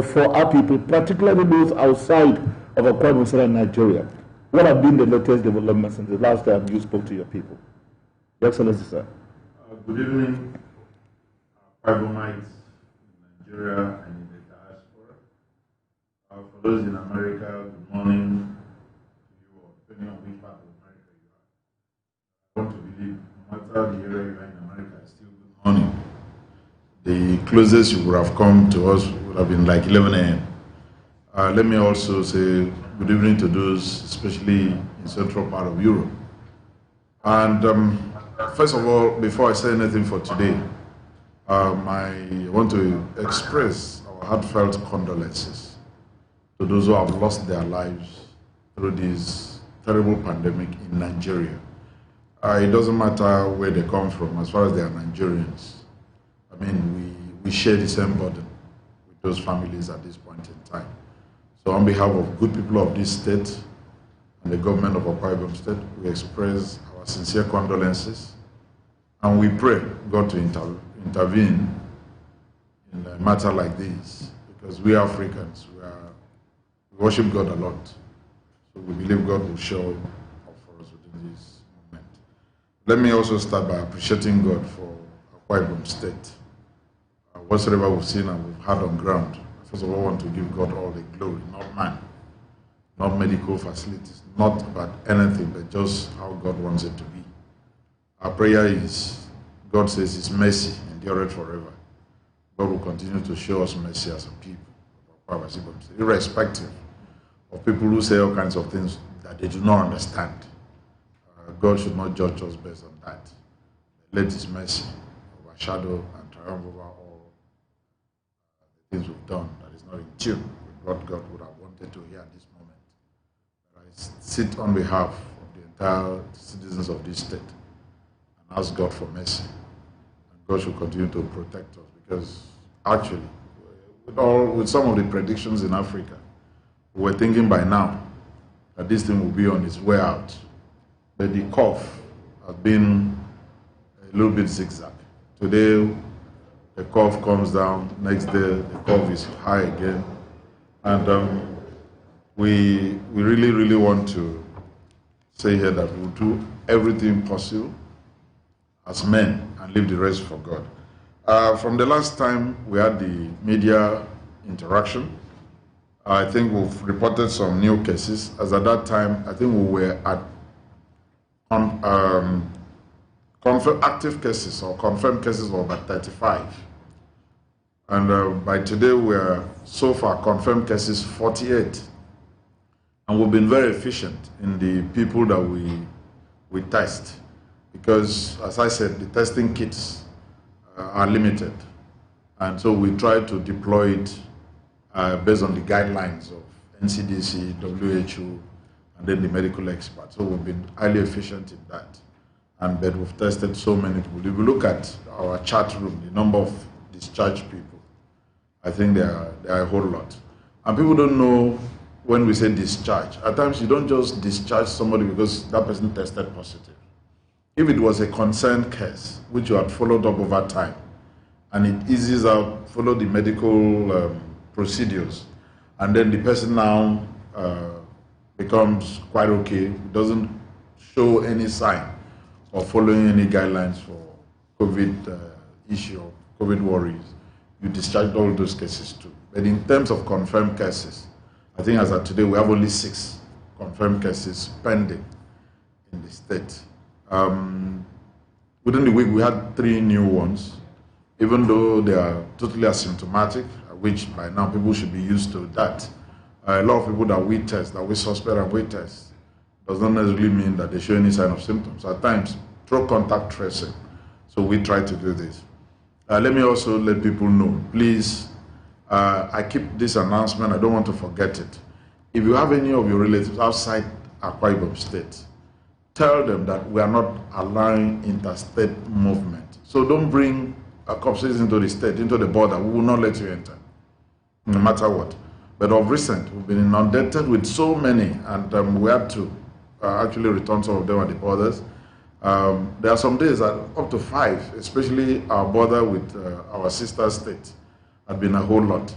for our people, particularly those outside of Akwa Ibom State and Nigeria? What have been the latest developments since the last time you spoke to your people? Your Excellency, sir. Good evening, Akwa Ibomites in Nigeria and in the diaspora. For those in America, good morning to you, or depending on which part of America you are. I want to believe, no matter the area you are in America, it's still good morning. The closest you would have come to us would have been like 11 a.m. Let me also say good evening to those, especially in central part of Europe. And first of all, before I say anything for today, I want to express our heartfelt condolences to those who have lost their lives through this terrible pandemic in Nigeria. It doesn't matter where they come from, as far as they are Nigerians. I mean, we share the same burden with those families at this point in time. So on behalf of good people of this state and the government of Akwa Ibom State, we express our sincere condolences, and we pray God to intervene in a matter like this, because we Africans, we worship God a lot. So we believe God will show up for us within this moment. Let me also start by appreciating God for Akwa Ibom State. Whatsoever we've seen and we've had on ground, first of all, I want to give God all the glory, not man, not medical facilities, not about anything, but just how God wants it to be. Our prayer is, God says His mercy endureth forever. God will continue to show us mercy as a people, irrespective of people who say all kinds of things that they do not understand. God should not judge us based on that. Let His mercy overshadow and triumph over all things we've done that is not in tune with what God would have wanted to hear at this moment. I sit on behalf of the entire citizens of this state and ask God for mercy. And God should continue to protect us, because actually, with some of the predictions in Africa, we were thinking by now that this thing will be on its way out. But the curve has been a little bit zigzag. Today, the curve comes down, next day the curve is high again. And we really, really want to say here that we'll do everything possible as men and leave the rest for God. From the last time we had the media interaction, I think we've reported some new cases. As at that time, I think we were at active cases or confirmed cases of about 35. And by today, we are so far confirmed cases 48. And we've been very efficient in the people that we test, because, as I said, the testing kits are limited. And so we try to deploy it based on the guidelines of NCDC, WHO, and then the medical experts. So we've been highly efficient in that. And but we've tested so many people. If you look at our chat room, the number of discharged people, I think there are a whole lot. And people don't know when we say discharge. At times, you don't just discharge somebody because that person tested positive. If it was a concerned case, which you had followed up over time, and it eases out, follow the medical procedures, and then the person now becomes quite okay, doesn't show any sign of following any guidelines for COVID issue or COVID worries, you discharge all those cases too. But in terms of confirmed cases, I think as of today, we have only 6 confirmed cases pending in the state. Within the week, we had 3 new ones, even though they are totally asymptomatic, which by now people should be used to that. A lot of people that we test, that we suspect and we test, does not necessarily mean that they show any sign of symptoms. At times, through contact tracing. So we try to do this. Let me also let people know, please, I keep this announcement, I don't want to forget it. If you have any of your relatives outside Akwa Ibom State, tell them that we are not allowing interstate movement. So don't bring corpses into the state, into the border. We will not let you enter, no matter what. But of recent, we've been inundated with so many, and we had to actually return some of them at the borders. There are some days that up to 5, especially our border with our sister state, had been a whole lot.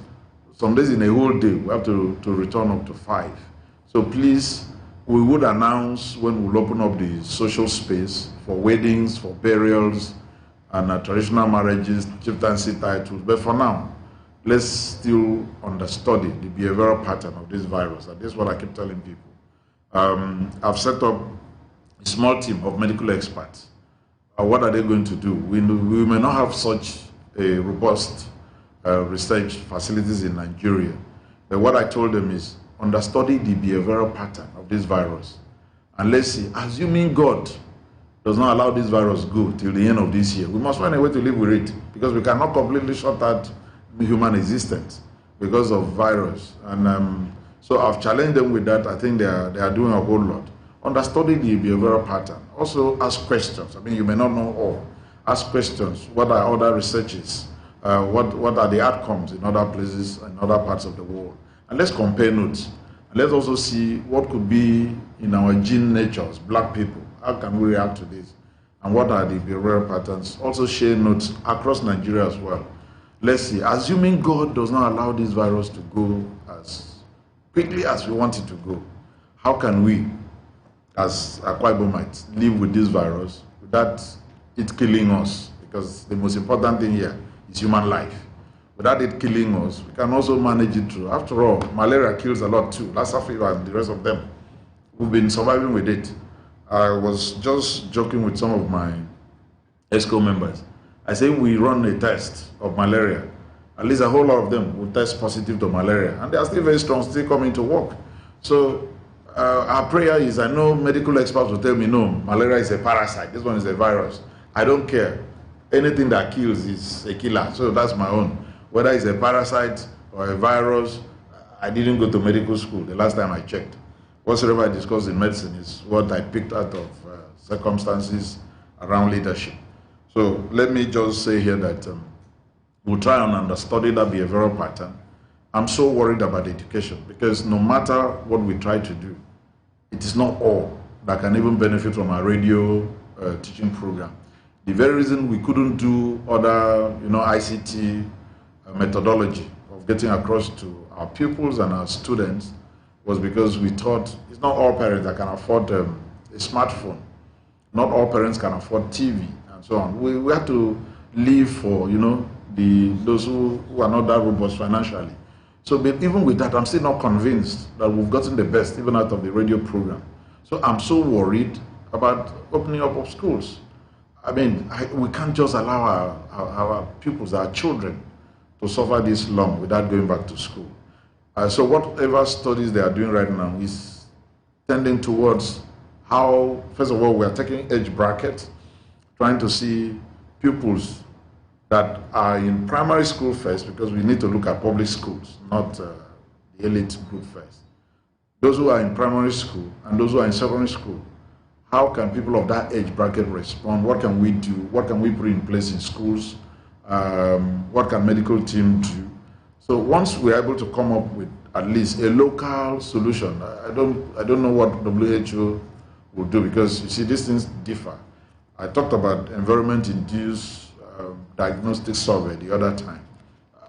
some days in a whole day, we have to return up to 5. So please, we would announce when we'll open up the social space for weddings, for burials, and traditional marriages, chieftaincy titles. But for now, let's still understudy the behavioral pattern of this virus. And this is what I keep telling people. I've set up a small team of medical experts. What are they going to do? We may not have such a robust research facilities in Nigeria. But what I told them is, understudy the behavioral pattern of this virus. And let's see, assuming God does not allow this virus go till the end of this year, we must find a way to live with it, because we cannot completely shut out human existence because of virus. And so I've challenged them with that. I think they are doing a whole lot. Understudy the behavioral pattern. Also ask questions. I mean, you may not know all. Ask questions. What are other researches? What are the outcomes in other places and other parts of the world? And let's compare notes. And let's also see what could be in our gene natures, black people. How can we react to this? And what are the behavioral patterns? Also share notes across Nigeria as well. Let's see, assuming God does not allow this virus to go as quickly as we want it to go, how can we, as Akwa Ibomites, live with this virus without it killing us? Because the most important thing here is human life. Without it killing us, we can also manage it through. After all, malaria kills a lot too. Lassa fever and the rest of them. We've been surviving with it. I was just joking with some of my ESCO members. I say we run a test of malaria. At least a whole lot of them will test positive to malaria. And they are still very strong, still coming to work. So our prayer is, I know medical experts will tell me, no, malaria is a parasite. This one is a virus. I don't care. Anything that kills is a killer. So that's my own. Whether it's a parasite or a virus, I didn't go to medical school the last time I checked. Whatsoever I discussed in medicine is what I picked out of circumstances around leadership. So let me just say here that we'll try and understudy that behavioral pattern. I'm so worried about education, because no matter what we try to do, it is not all that can even benefit from our radio teaching program. The very reason we couldn't do other, ICT methodology of getting across to our pupils and our students was because we thought it's not all parents that can afford a smartphone. Not all parents can afford TV and so on. We have to live for, those who are not that robust financially. So but even with that, I'm still not convinced that we've gotten the best even out of the radio program. So I'm so worried about opening up of schools. I mean, we can't just allow our pupils, our children, to suffer this long without going back to school. So whatever studies they are doing right now is tending towards how, first of all, we are taking age brackets, trying to see pupils that are in primary school first, because we need to look at public schools, not the elite group first. Those who are in primary school and those who are in secondary school, how can people of that age bracket respond? What can we do? What can we put in place in schools? What can medical team do? So once we're able to come up with at least a local solution, I don't know what WHO will do, because you see these things differ. I talked about environment-induced diagnostic survey the other time.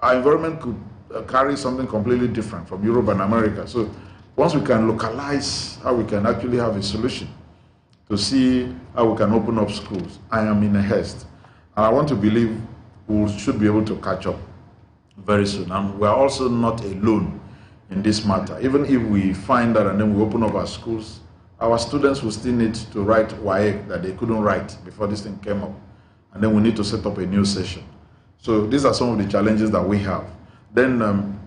Our environment could carry something completely different from Europe and America. So once we can localize how we can actually have a solution to see how we can open up schools, I am in a haste. And I want to believe we should be able to catch up very soon. And we are also not alone in this matter. Even if we find that and then we open up our schools, our students will still need to write WAEC that they couldn't write before this thing came up. And then we need to set up a new session. So these are some of the challenges that we have. Then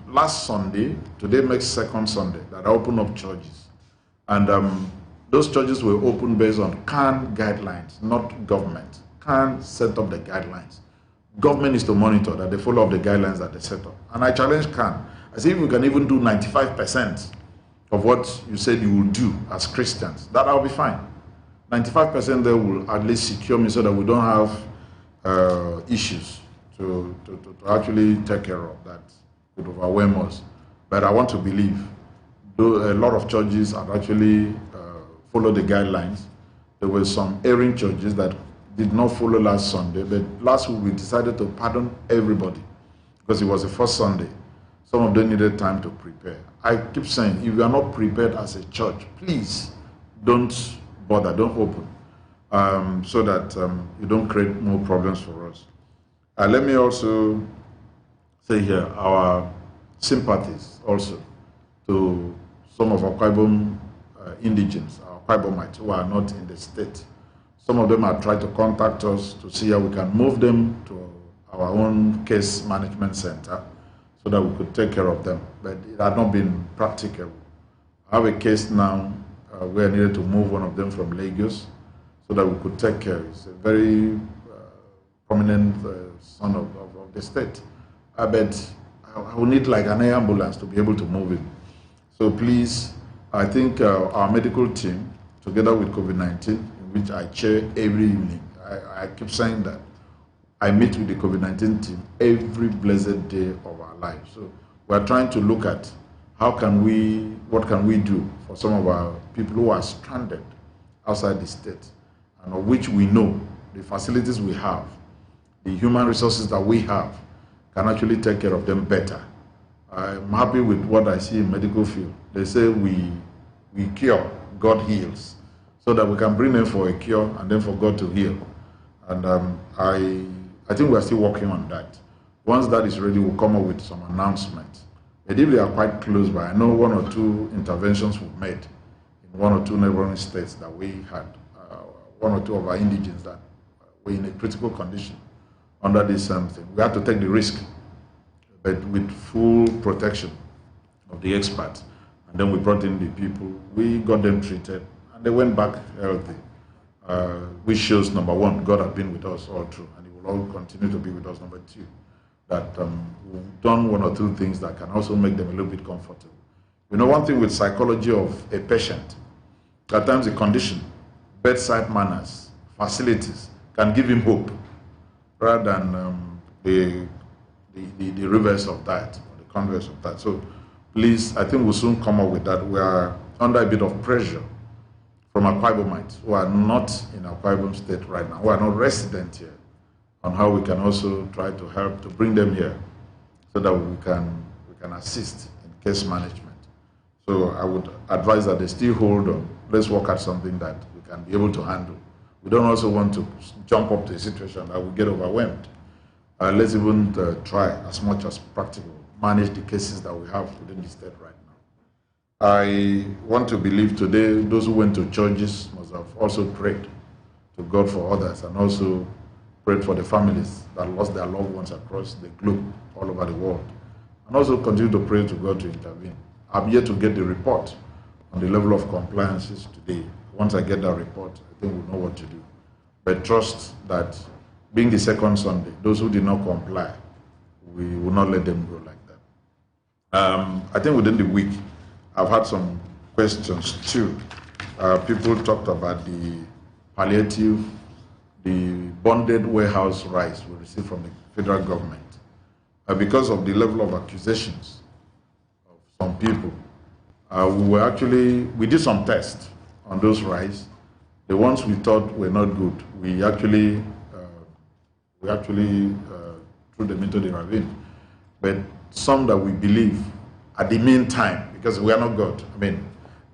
last Sunday, today makes second Sunday, that I opened up churches. And those churches were opened based on CAN guidelines, not government. CAN set up the guidelines. Government is to monitor that they follow up the guidelines that they set up. And I challenge CAN. I say if we can even do 95% of what you said you will do as Christians, that I'll be fine. 95% there will at least secure me so that we don't have issues to actually take care of that could overwhelm us. But I want to believe, though a lot of churches have actually followed the guidelines. There were some erring churches that did not follow last Sunday, but last week we decided to pardon everybody because it was the first Sunday. Some of them needed time to prepare. I keep saying, if you are not prepared as a church, please don't bother, don't open, so that you don't create more problems for us. Let me also say here our sympathies also to some of our Akwa Ibom indigents, our Akwa Ibomites who are not in the state. Some of them have tried to contact us to see how we can move them to our own case management center so that we could take care of them. But it had not been practicable. I have a case now where I needed to move one of them from Lagos so that we could take care. It's a very prominent son of the state. But I will need like an ambulance to be able to move him. So please, I think our medical team, together with COVID-19, in which I chair every evening, I keep saying that, I meet with the COVID-19 team every blessed day of our lives. So we're trying to look at what can we do for some of our people who are stranded outside the state, and of which we know the facilities we have, the human resources that we have, can actually take care of them better. I'm happy with what I see in medical field. They say we cure, God heals, so that we can bring them for a cure and then for God to heal. And I think we're still working on that. Once that is ready, we'll come up with some announcements. But if they are quite close by, I know one or two interventions we've made in one or two neighboring states that we had, one or two of our indigents that were in a critical condition under this same thing. We had to take the risk, but with full protection of the experts. And then we brought in the people, we got them treated, and they went back healthy. Which shows, number one, God has been with us all through, and He will all continue to be with us. Number two, that we've done one or two things that can also make them a little bit comfortable. You know, one thing with psychology of a patient, at times the condition, bedside manners, facilities, can give him hope, rather than the reverse of that, or the converse of that. So please, I think we'll soon come up with that. We are under a bit of pressure from Akwa Ibomites who are not in Akwa Ibom State right now, who are not resident here, on how we can also try to help to bring them here so that we can assist in case management. So I would advise that they still hold on. Let's work at something that we can be able to handle. We don't also want to jump up to a situation that we get overwhelmed. Let's even try as much as practical, manage the cases that we have within the state right now. I want to believe today those who went to churches must have also prayed to God for others, and also prayed for the families that lost their loved ones across the globe, all over the world, and also continue to pray to God to intervene. I'm yet to get the report on the level of compliances today. Once I get that report, I think we'll know what to do. But trust that being the second Sunday, those who did not comply, we will not let them go like that. I think within the week, I've had some questions too. People talked about the palliative, the bonded warehouse rice we received from the federal government. Because of the level of accusations of some people, we did some tests on those rice. The ones we thought were not good, we actually threw them into the ravine. But some that we believe at the meantime, because we are not God, I mean,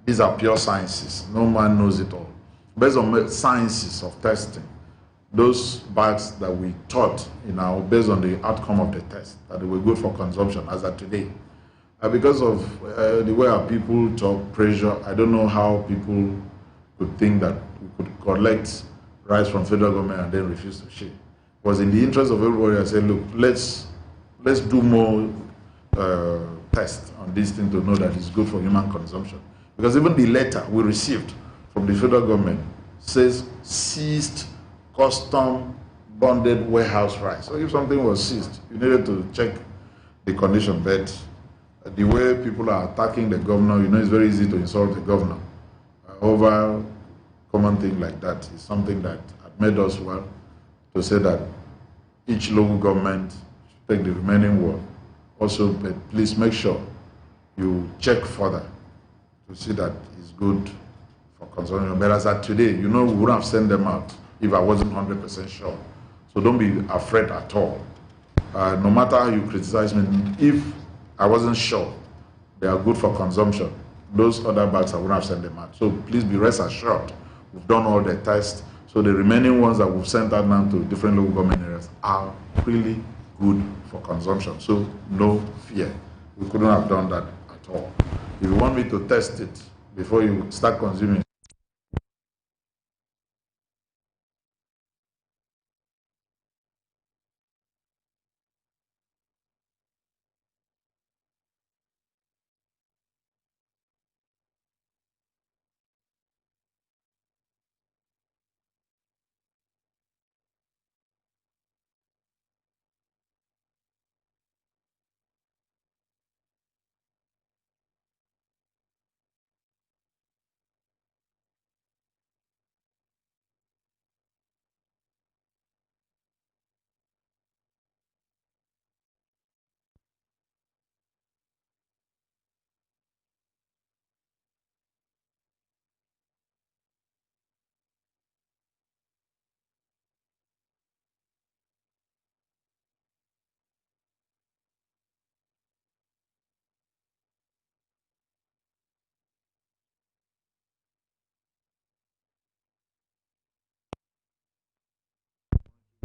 these are pure sciences. No man knows it all. Based on sciences of testing, those bags that we thought, based on the outcome of the test, that they were good for consumption as of today. Because of the way our people talk, pressure, I don't know how people could think that we could collect rice from federal government and then refuse to share. It was in the interest of everybody. I said, look, let's do more tests on this thing to know that it's good for human consumption. Because even the letter we received from the federal government says seized custom bonded warehouse rice. So if something was seized, you needed to check the condition. But the way people are attacking the governor, it's very easy to insult the governor. Over common thing like that is something that had made us well to say that each local government should take the remaining one. Also, but please make sure you check further to see that it's good for consumption. But as at today, we wouldn't have sent them out if I wasn't 100% sure. So don't be afraid at all. No matter how you criticize me, if I wasn't sure they are good for consumption. Those other bags, I wouldn't have sent them out. So please be rest assured, we've done all the tests. So the remaining ones that we've sent out now to different local government areas are really good for consumption. So no fear. We couldn't have done that at all. If you want me to test it before you start consuming,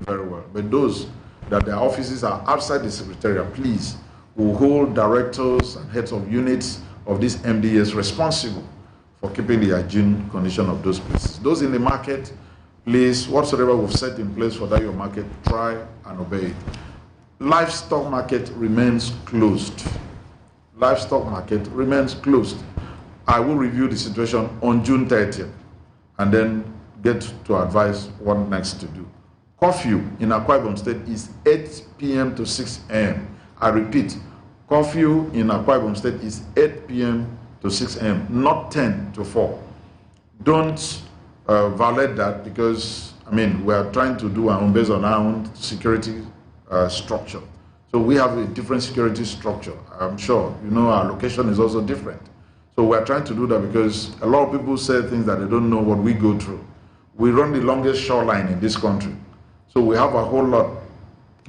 very well. But those that their offices are outside the secretariat, please, will hold directors and heads of units of this MDS responsible for keeping the hygiene condition of those places. Those in the market, please, whatsoever we've set in place for that your market, try and obey it. Livestock market remains closed. Livestock market remains closed. I will review the situation on June 30th and then get to advise what next to do. Curfew in Akwa Ibom State is 8 p.m. to 6 a.m. I repeat, curfew in Akwa Ibom State is 8 p.m. to 6 a.m., not 10 to 4. Don't violate that, because, I mean, we are trying to do our own based on our own security structure. So we have a different security structure. I'm sure, you know, our location is also different. So we're trying to do that because a lot of people say things that they don't know what we go through. We run the longest shoreline in this country. So we have a whole lot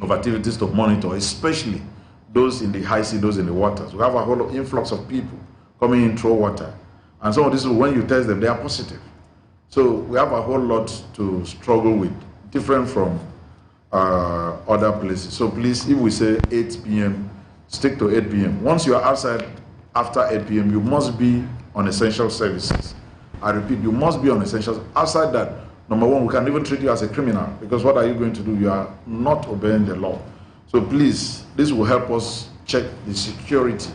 of activities to monitor, especially those in the high sea, those in the waters. We have a whole influx of people coming in through water. And some of these, when you test them, they are positive. So we have a whole lot to struggle with, different from other places. So please, if we say 8 p.m., stick to 8 p.m. Once you are outside after 8 p.m., you must be on essential services. I repeat, you must be on essentials. Outside that, number one, we can even treat you as a criminal, because what are you going to do? You are not obeying the law. So please, this will help us check the security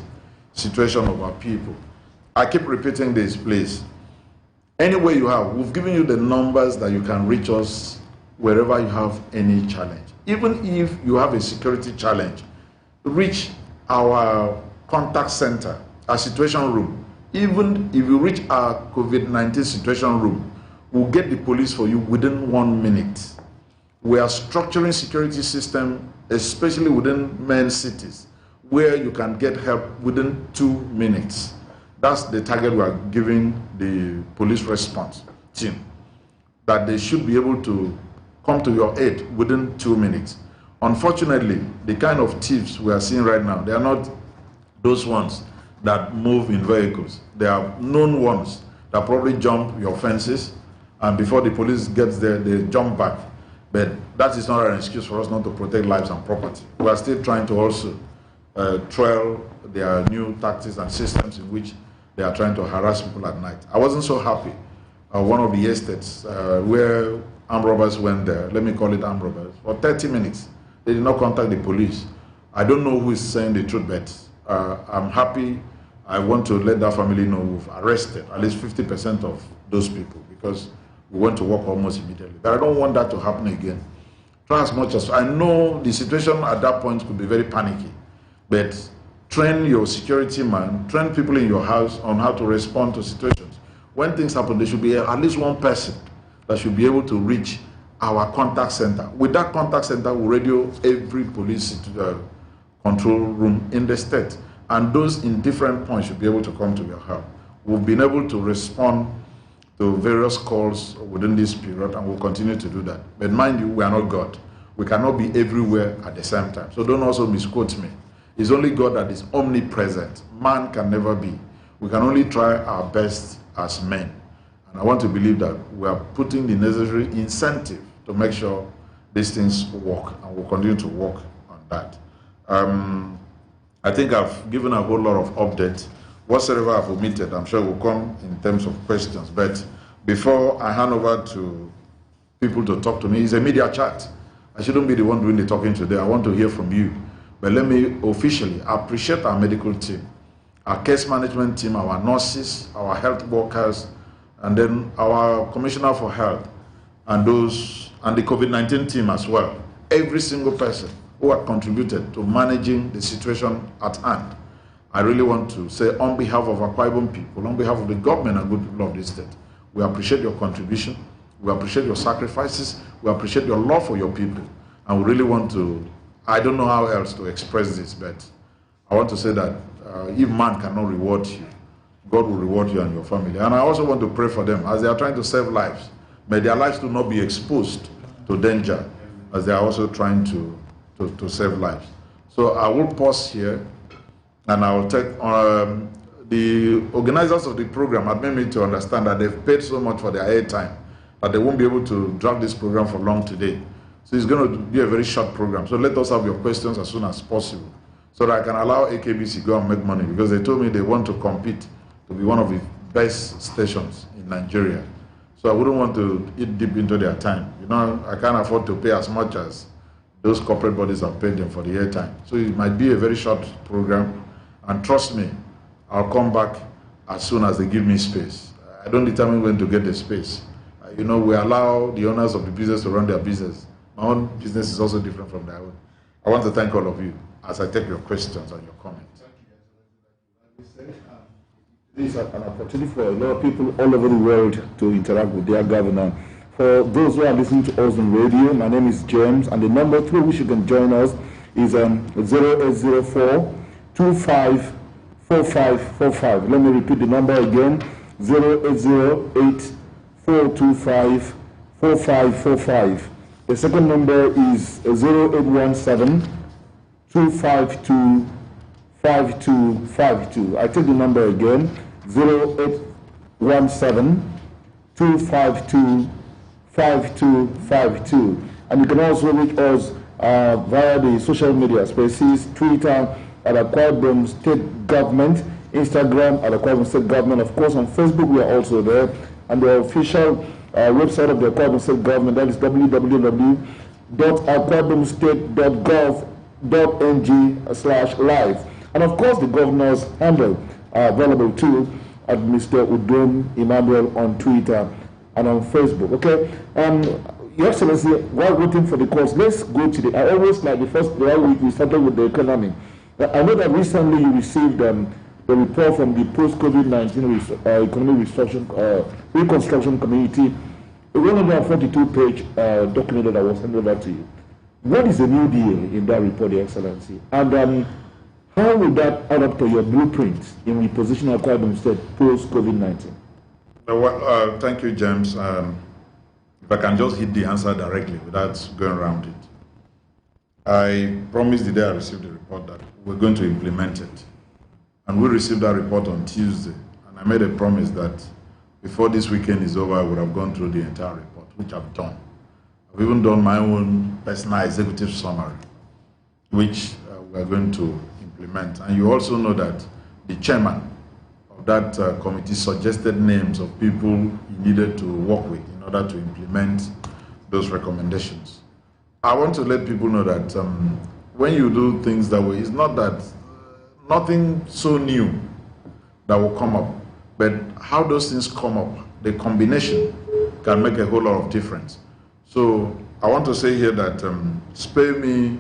situation of our people. I keep repeating this, please. Any way you have, we've given you the numbers that you can reach us wherever you have any challenge. Even if you have a security challenge, reach our contact center, our situation room. Even if you reach our COVID-19 situation room, we'll get the police for you within 1 minute. We are structuring security system, especially within main cities, where you can get help within 2 minutes. That's the target we are giving the police response team, that they should be able to come to your aid within 2 minutes. Unfortunately, the kind of thieves we are seeing right now, they are not those ones that move in vehicles. They are known ones that probably jump your fences, and before the police gets there, they jump back. But that is not an excuse for us not to protect lives and property. We are still trying to also trial their new tactics and systems in which they are trying to harass people at night. I wasn't so happy. One of the estates where armed robbers went there, let me call it armed robbers, for 30 minutes. They did not contact the police. I don't know who is saying the truth, but I'm happy. I want to let that family know we've arrested at least 50% of those people, because we went to work almost immediately. But I don't want that to happen again. Try as much as, I know the situation at that point could be very panicky, but train your security man, train people in your house on how to respond to situations. When things happen, there should be at least one person that should be able to reach our contact center. With that contact center, we radio every police control room in the state, and those in different points should be able to come to your help. We've been able to respond to various calls within this period, and we'll continue to do that. But mind you, we are not God. We cannot be everywhere at the same time. So don't also misquote me. It's only God that is omnipresent. Man can never be. We can only try our best as men. And I want to believe that we are putting the necessary incentive to make sure these things work, and we'll continue to work on that. I think I've given a whole lot of updates. Whatsoever I've omitted, I'm sure will come in terms of questions. But before I hand over to people to talk to me, it's a media chat. I shouldn't be the one doing the talking today. I want to hear from you. But let me officially appreciate our medical team, our case management team, our nurses, our health workers, and then our Commissioner for Health, and the COVID-19 team as well. Every single person who had contributed to managing the situation at hand. I really want to say, on behalf of Akwa Ibom people, on behalf of the government and good people of this state, we appreciate your contribution, we appreciate your sacrifices, we appreciate your love for your people, and we really want to, I don't know how else to express this, but I want to say that if man cannot reward you, God will reward you and your family. And I also want to pray for them as they are trying to save lives. May their lives do not be exposed to danger as they are also trying to save lives. So I will pause here, and I will take, the organizers of the program had made me to understand that they've paid so much for their airtime that they won't be able to drag this program for long today. So it's going to be a very short program. So let us have your questions as soon as possible, so that I can allow AKBC go and make money, because they told me they want to compete to be one of the best stations in Nigeria. So I wouldn't want to eat deep into their time. You know, I can't afford to pay as much as those corporate bodies have paid them for the airtime. So it might be a very short program, and trust me, I'll come back as soon as they give me space. I don't determine when to get the space. You know, we allow the owners of the business to run their business. My own business is also different from their own. I want to thank all of you as I take your questions and your comments. This is an opportunity for a lot of people all over the world to interact with their governor. For those who are listening to us on radio, my name is James, and the number through which you can join us is 0804 254545. Let me repeat the number again, 0808 425 4545. The second number is 0817 252 5252. I take the number again, 0817 252 5252. And you can also reach us via the social media spaces, Twitter at Akwa Ibom State Government, Instagram at Akwa Ibom State Government. Of course, on Facebook we are also there. And the official website of the Akwa Ibom State Government, that is www.akwaibomstate.gov.ng/live. And of course, the governor's handle are available too at Mr. Udom Emmanuel on Twitter and on Facebook. Okay, Your Excellency, while waiting for the calls, let's go to the. I always like the week we started with the economy. I know that recently you received the report from the post-COVID-19 economic reconstruction committee, a 142-page document that was handed over to you. What is the new deal in that report, Your Excellency? And how will that add up to your blueprint in repositioning Akwa Ibom State post-COVID-19? Well, thank you, James. If I can just hit the answer directly without going around it. I promised the day I received the report that we're going to implement it. And we received that report on Tuesday. And I made a promise that before this weekend is over, I would have gone through the entire report, which I've done. I've even done my own personal executive summary, which we're going to implement. And you also know that the chairman of that committee suggested names of people he needed to work with in order to implement those recommendations. I want to let people know that when you do things that way, it's not that nothing so new that will come up, but how those things come up, the combination can make a whole lot of difference. So I want to say here that spare me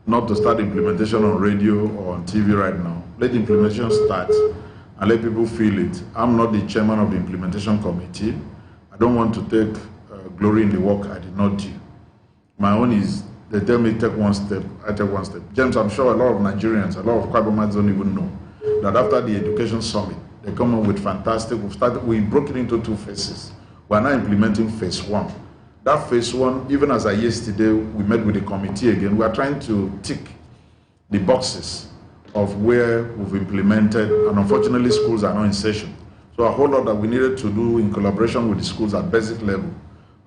not to start implementation on radio or on TV right now. Let the implementation start and let people feel it. I'm not the chairman of the implementation committee. I don't want to take glory in the work I did not do. My own is, they tell me take one step, I take one step. James, I'm sure a lot of Nigerians, a lot of Akwa Ibomites don't even know that after the education summit, they come up with fantastic, we broke it into two phases. We're now implementing phase one. That phase one, even as yesterday, we met with the committee again, we are trying to tick the boxes of where we've implemented, and unfortunately schools are not in session. So a whole lot that we needed to do in collaboration with the schools at basic level,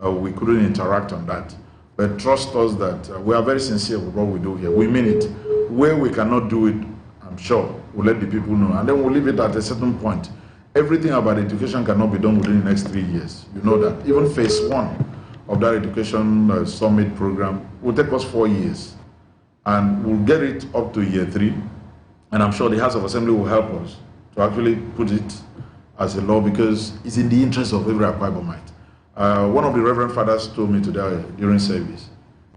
we couldn't interact on that. But trust us that we are very sincere with what we do here. We mean it. Where we cannot do it, I'm sure we'll let the people know. And then we'll leave it at a certain point. Everything about education cannot be done within the next 3 years. You know that. Even phase 1 of that education summit program will take us 4 years. And we'll get it up to year 3. And I'm sure the House of Assembly will help us to actually put it as a law, because it's in the interest of every Akwa Ibomite. One of the Reverend Fathers told me today during service,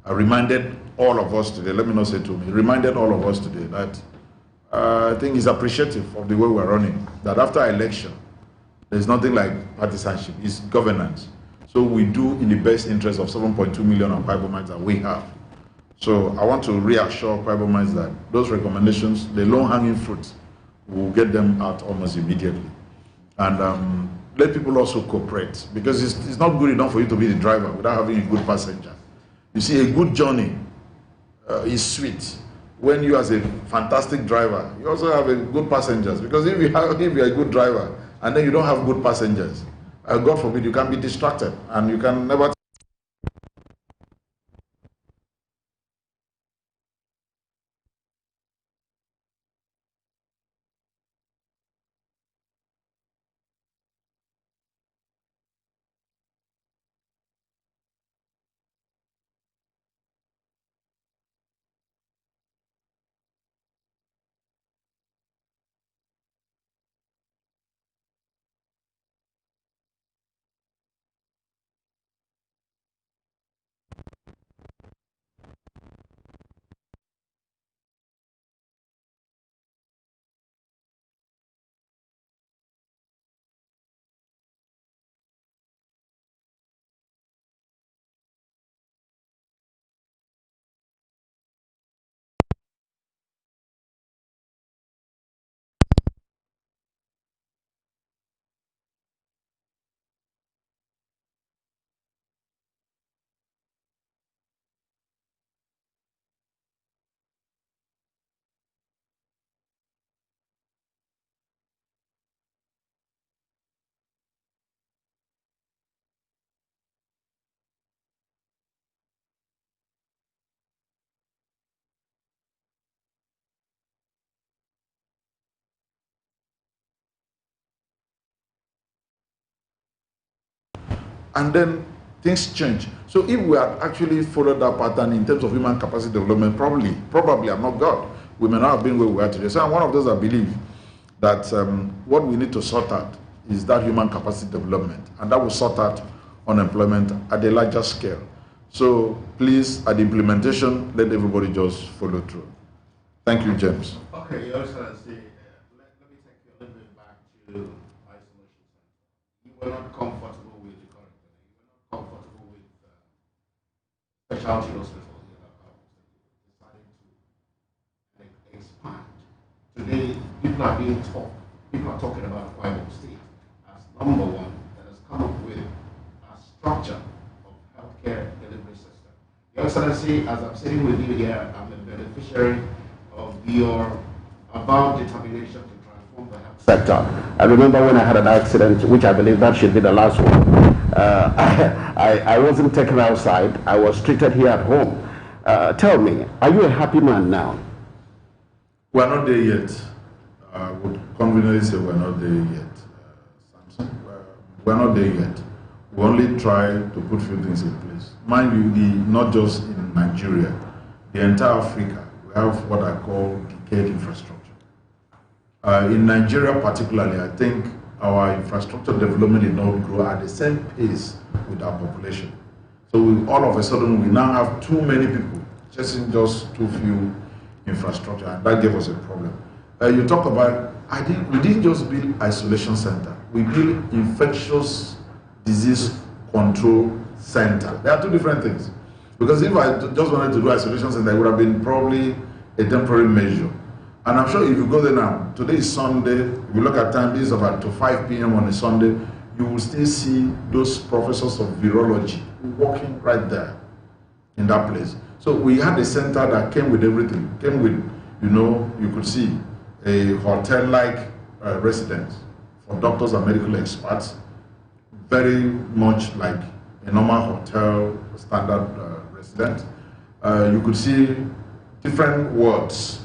I reminded all of us today, let me not say to me, reminded all of us today that I think he's appreciative of the way we're running, that after election, there's nothing like partisanship, it's governance. So we do in the best interest of 7.2 million Akwa Ibomites that we have. So I want to reassure Akwa Ibomites that those recommendations, the low-hanging fruits, we'll get them out almost immediately. And let people also cooperate, because it's not good enough for you to be the driver without having a good passenger. You see, a good journey is sweet when you, as a fantastic driver, you also have a good passengers. Because if you're a good driver and then you don't have good passengers, God forbid, you can be distracted and you can never. And then things change. So if we had actually followed that pattern in terms of human capacity development, probably I'm not God, we may not have been where we are today. So I'm one of those that believe that what we need to sort out is that human capacity development, and that will sort out unemployment at a larger scale. So please, at the implementation, let everybody just follow through. Thank you, James. Okay, Your Excellency, let me take you a little bit back to isolation center. You were not comfortable with the current, you were not comfortable with specialty hospitals in Akwa Ibom State. You decided to expand. Today, people are being taught, people are talking about Akwa Ibom State as number one that has come up with a structure of healthcare delivery system. Your Excellency, as I'm sitting with you here, I'm a beneficiary of your avowed determination to transform the health sector. I remember when I had an accident, which I believe that should be the last one. I wasn't taken outside. I was treated here at home. Tell me, are you a happy man now? We're not there yet. I would conveniently say we're not there yet, Samson. We're not there yet. We only try to put few things in place. Mind you, not just in Nigeria, the entire Africa, we have what I call decayed infrastructure. In Nigeria particularly, I think our infrastructure development did not grow at the same pace with our population. So all of a sudden, we now have too many people chasing just too few infrastructure, and that gave us a problem. You talk about, we didn't just build isolation center, we built infectious disease control center. There are two different things. Because if I just wanted to do isolation center, it would have been probably a temporary measure. And I'm sure if you go there now, today is Sunday, if you look at time, this is about to 5 p.m. on a Sunday, you will still see those professors of virology working right there in that place. So we had a center that came with everything, came with you know, you could see a hotel-like residence for doctors and medical experts, very much like a normal hotel standard residence. You could see different wards,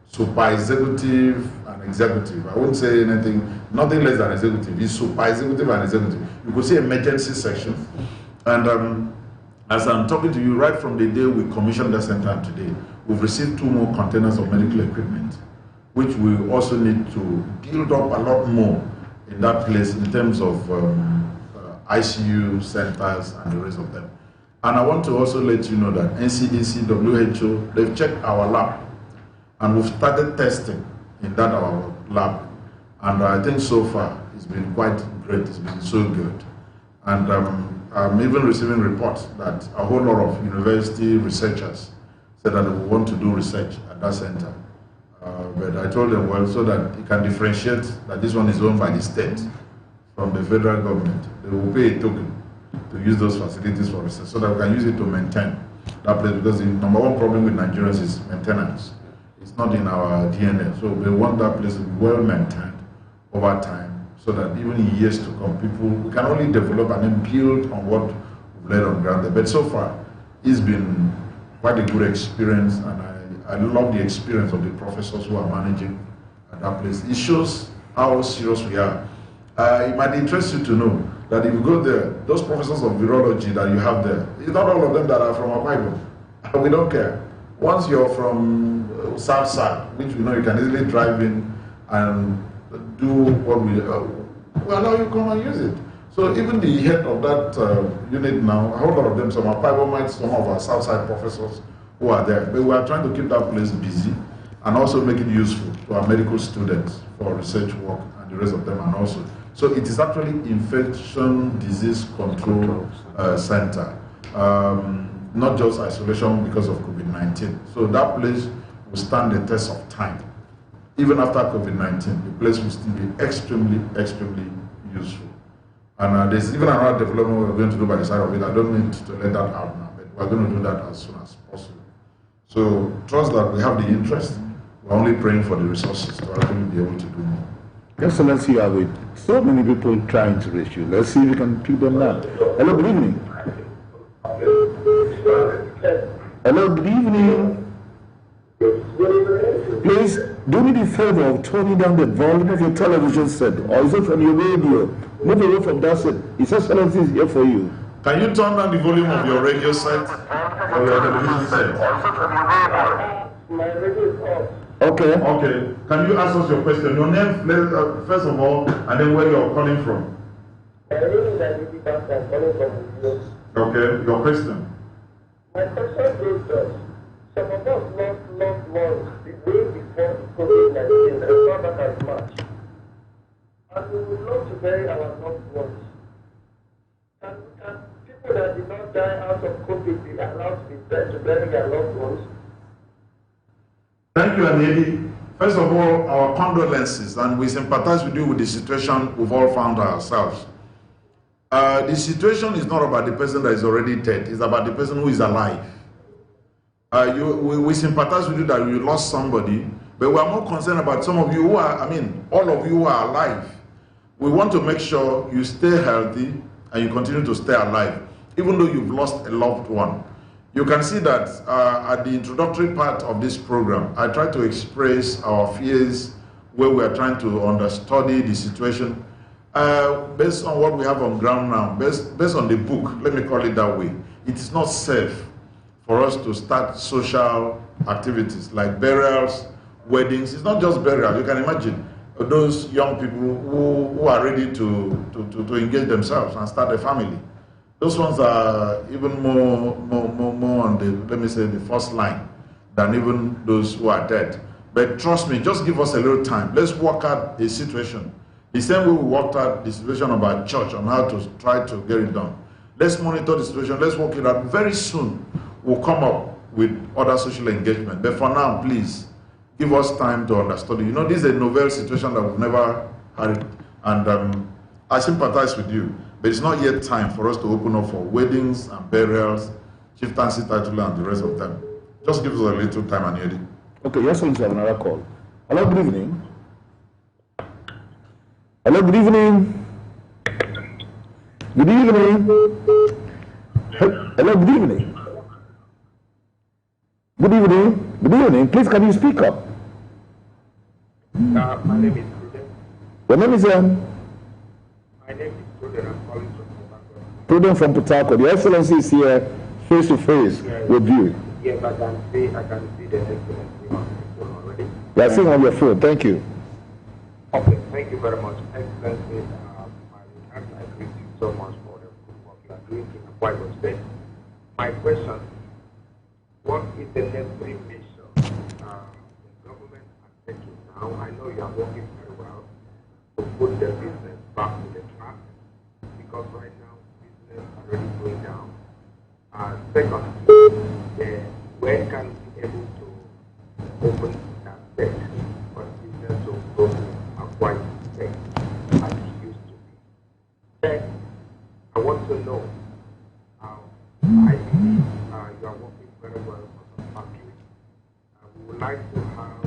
super executive and executive. I wouldn't say nothing less than executive. It's super executive and executive. You could see emergency section. And as I'm talking to you, right from the day we commissioned the center today, we've received 2 more containers of medical equipment, which we also need to build up a lot more in that place in terms of ICU centers and the rest of them. And I want to also let you know that NCDC, WHO, they've checked our lab, and we've started testing in that our lab. And I think so far it's been quite great, it's been so good. And I'm even receiving reports that a whole lot of university researchers said that they want to do research at that center. But I told them, well, so that you can differentiate that this one is owned by the state from the federal government. They will pay a token to use those facilities for research so that we can use it to maintain that place, because the number 1 problem with Nigerians is maintenance. It's not in our DNA. So we want that place to be well maintained over time so that even in years to come, we can only develop and then build on what we've laid on ground there. But so far, it's been quite a good experience, and I love the experience of the professors who are managing at that place. It shows how serious we are. It might interest you to know that if you go there, those professors of virology that you have there, it's not all of them that are from Akwa Ibom. We don't care. Once you're from South, which we know you can easily drive in and do what we allow you to come and use it. So even the head of that unit now, a whole lot of them, some are Akwa Ibomites, some of our Southside professors who are there. But we are trying to keep that place busy and also make it useful to our medical students for research work and the rest of them, and also. So it is actually infection disease control center, not just isolation because of COVID-19. So that place will stand the test of time. Even after COVID-19, the place will still be extremely, extremely useful. And there's even another development we're going to do by the side of it. I don't need to let that out now, but we're going to do that as soon as possible. So trust that we have the interest. We're only praying for the resources to actually be able to do more. Your Excellency, you have with so many people trying to reach you. Let's see if we can pick them now. Hello, good evening. Hello, good evening. Please do me the favor of turning down the volume of your television set, or is it from your radio? Move away from that set. His Excellency is here for you. Can you turn down the volume of your radio set or your television set? My radio is off. Okay. Okay. Can you ask us your question? Your name, first of all, and then where you're calling from. My name is Aditi Pastor. I'm calling from Udom. Okay. Your question. My question is that some of us lost loved ones the way before COVID-19, as far back as March. And we would love to bury our loved ones. Can people that did not die out of COVID be allowed to bury their loved ones? Thank you, Anedi. First of all, our condolences, and we sympathize with you with the situation we've all found ourselves. The situation is not about the person that is already dead, it's about the person who is alive. We sympathize with you that you lost somebody, but we are more concerned about some of you who are, all of you who are alive. We want to make sure you stay healthy and you continue to stay alive, even though you've lost a loved one. You can see that at the introductory part of this program, I try to express our fears where we are trying to understudy the situation based on what we have on ground now, based on the book, let me call it that way. It is not safe for us to start social activities like burials, weddings. It's not just burial. You can imagine those young people who are ready to engage themselves and start a family. Those ones are even more on the, let me say, the first line than even those who are dead. But trust me, just give us a little time. Let's work out a situation. The same way we worked out the situation about church on how to try to get it done. Let's monitor the situation. Let's work it out. Very soon, we'll come up with other social engagement. But for now, please, give us time to understudy. You know, this is a novel situation that we've never had. And I sympathize with you. But it's not yet time for us to open up for weddings and burials, chieftaincy title and the rest of them. Just give us a little time, Aniedi. Okay, yes, we have another call. Hello, good evening. Hello, good evening. Good evening. Hello, good evening. Good evening. Good evening. Please, can you speak up? My name is Prudence. Your name is My name is Prudence. I'm calling from Port Harcourt. Prudence from Port Harcourt. Your Excellency is here face to face with you. Yes, I can see the Excellency on the phone already. You are seeing on your phone. Thank you. Okay, thank you very much, Excellency. I agree with you so much for the good work you are doing in Akwa Ibom State. My question: what is the necessary measure the government has taken now? I know you are working very well to put the business back to the track, because right now business is already going down. Second, when can we be able to open that state for business to go to Akwa Ibom State as it used to be? Then I want to know how I believe you are working very well for some factories. We would like to have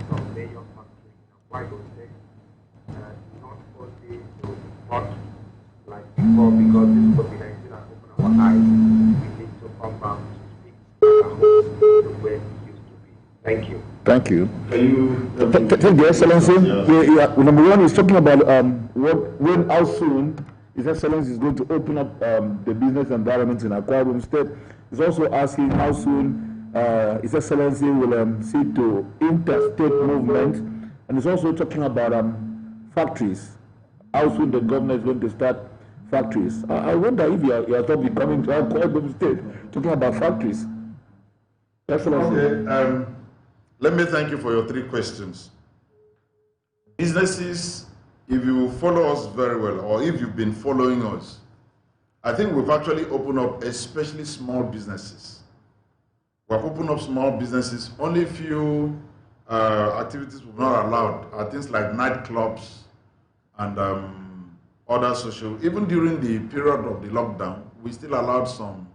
some major factories in Akwa Ibom State, not only to import like before, because this COVID-19 has opened our eyes. We need to come back to speak the way it used to be. Thank you. Thank you. Can you Thank you, Excellency. Yes. Number one is talking about how soon His Excellency is going to open up the business environment in Akwa Ibom State. He's also asking how soon His Excellency will see to interstate movement, and he's also talking about factories. How soon the government is going to start factories. I wonder if you are coming to Akwa Ibom State talking about factories. Excellency. Okay. Let me thank you for your three questions. Businesses, if you follow us very well, or if you've been following us, I think we've actually opened up, especially small businesses. We've opened up small businesses. Only few activities we've not allowed are things like nightclubs and other social. Even during the period of the lockdown, we still allowed some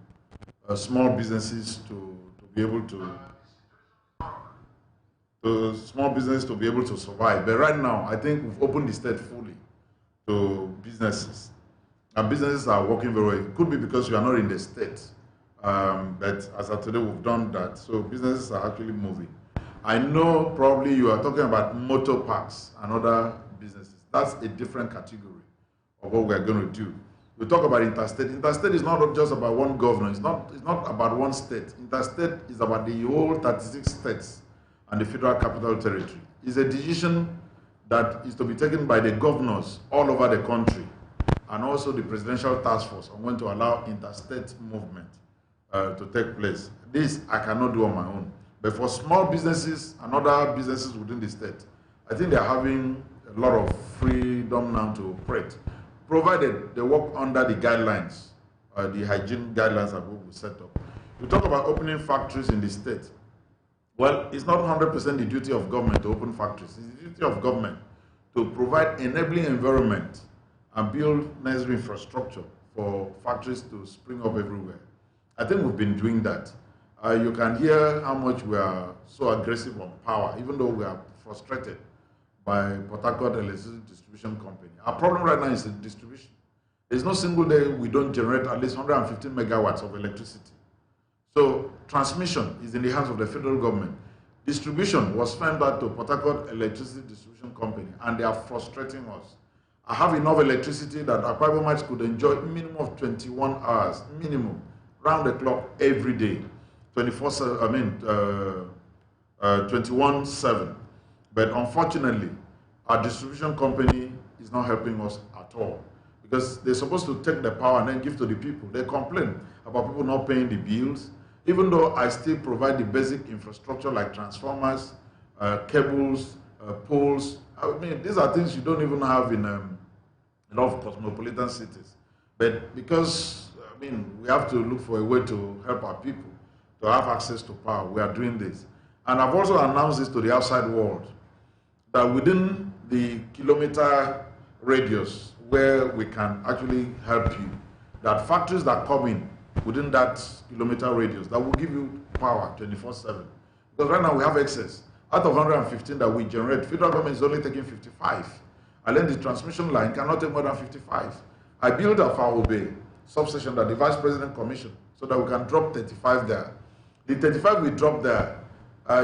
small businesses to be able to survive. But right now, I think we've opened the state fully to businesses. And businesses are working very well. It could be because you are not in the state. But as of today, we've done that. So businesses are actually moving. I know probably you are talking about motor parks and other businesses. That's a different category of what we're going to do. We talk about interstate. Interstate is not just about one governor. It's not about one state. Interstate is about the whole 36 states and the Federal Capital Territory. It's a decision that is to be taken by the governors all over the country, and also the Presidential Task Force on when to allow interstate movement to take place. This I cannot do on my own. But for small businesses and other businesses within the state, I think they're having a lot of freedom now to operate, provided they work under the guidelines, the hygiene guidelines that we will set up. We talk about opening factories in the state. Well, it's not 100% the duty of government to open factories. It's the duty of government to provide enabling environment and build necessary infrastructure for factories to spring up everywhere. I think we've been doing that. You can hear how much we are so aggressive on power, even though we are frustrated by Port Harcourt Electricity Distribution Company. Our problem right now is the distribution. There's no single day we don't generate at least 115 megawatts of electricity. So transmission is in the hands of the federal government. Distribution was found out to Port Harcourt Electricity Distribution Company, and they are frustrating us. I have enough electricity that Akwa Ibomites could enjoy minimum of 21 hours, minimum, round the clock every day, 21/7. But unfortunately, our distribution company is not helping us at all, because they're supposed to take the power and then give to the people. They complain about people not paying the bills, even though I still provide the basic infrastructure like transformers, cables, poles. I mean, these are things you don't even have in a lot of cosmopolitan cities. But because, I mean, we have to look for a way to help our people to have access to power, we are doing this. And I've also announced this to the outside world, that within the kilometer radius where we can actually help you, that factories that come in within that kilometer radius, that will give you power 24/7. Because right now we have excess. Out of 115 that we generate, federal government is only taking 55. And then the transmission line cannot take more than 55. I built a Akwa substation that the Vice President commissioned so that we can drop 35 there. The 35 we drop there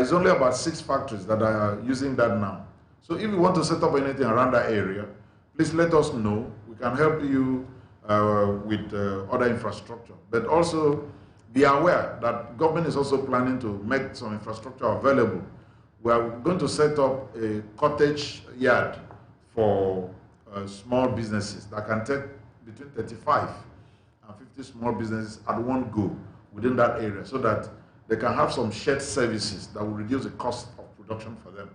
is only about 6 factories that are using that now. So if you want to set up anything around that area, please let us know. We can help you with other infrastructure. But also be aware that government is also planning to make some infrastructure available. We are going to set up a cottage yard for small businesses that can take between 35 and 50 small businesses at one go within that area so that they can have some shared services that will reduce the cost of production for them.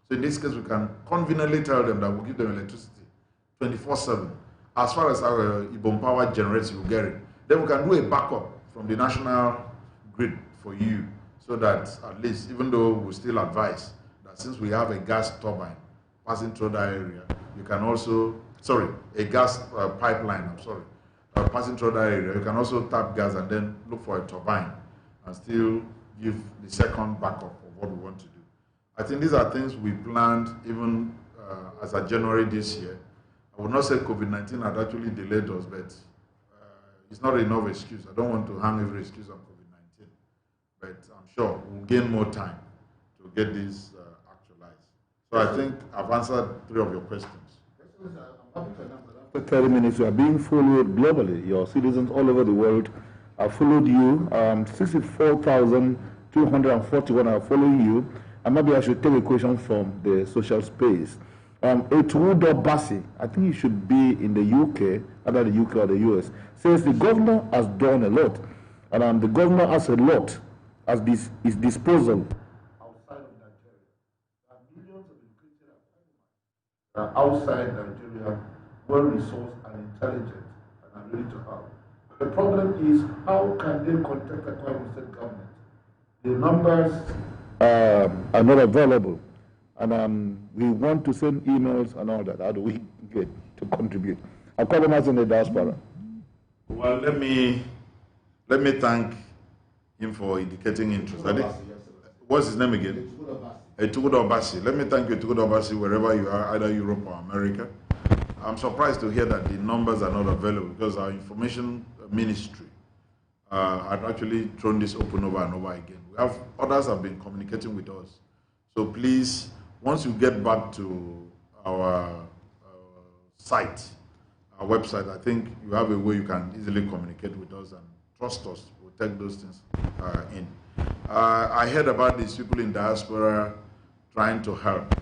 So in this case, we can conveniently tell them that we'll give them electricity 24/7. As far as our Ibom Power generates, you get it. Then we can do a backup from the national grid for you so that at least, even though we still advise that since we have a gas turbine passing through that area, you can also, a gas pipeline, passing through that area, you can also tap gas and then look for a turbine and still give the second backup of what we want to do. I think these are things we planned even as of January this year. I would not say COVID-19 had actually delayed us, but it's not enough excuse. I don't want to hang every excuse on COVID-19, but I'm sure we'll gain more time to get this actualized. So I think I've answered 3 of your questions. For 30 minutes, you are being followed globally. Your citizens all over the world have followed you. 64,241 are following you. And maybe I should take a question from the social space. Udom Emmanuel, I think he should be in the UK, either the UK or the US, says the governor has done a lot. And the governor has a lot at his disposal. Outside of Nigeria, there are millions of educated outside Nigeria, well-resourced and intelligent, and are ready to help. The problem is, how can they contact the Akwa Ibom State government? The numbers are not available. And we want to send emails and all that. How do we get to contribute? Akwa Ibom in the Diaspora. Well, let me thank him for indicating interest. What's his name again? Udom Emmanuel. Let me thank you, Udom Emmanuel, wherever you are, either Europe or America. I'm surprised to hear that the numbers are not available because our information ministry had actually thrown this open over and over again. Others have been communicating with us. So please, once you get back to our site, our website, I think you have a way you can easily communicate with us and trust us. We'll take those things in. I heard about these people in diaspora trying to help.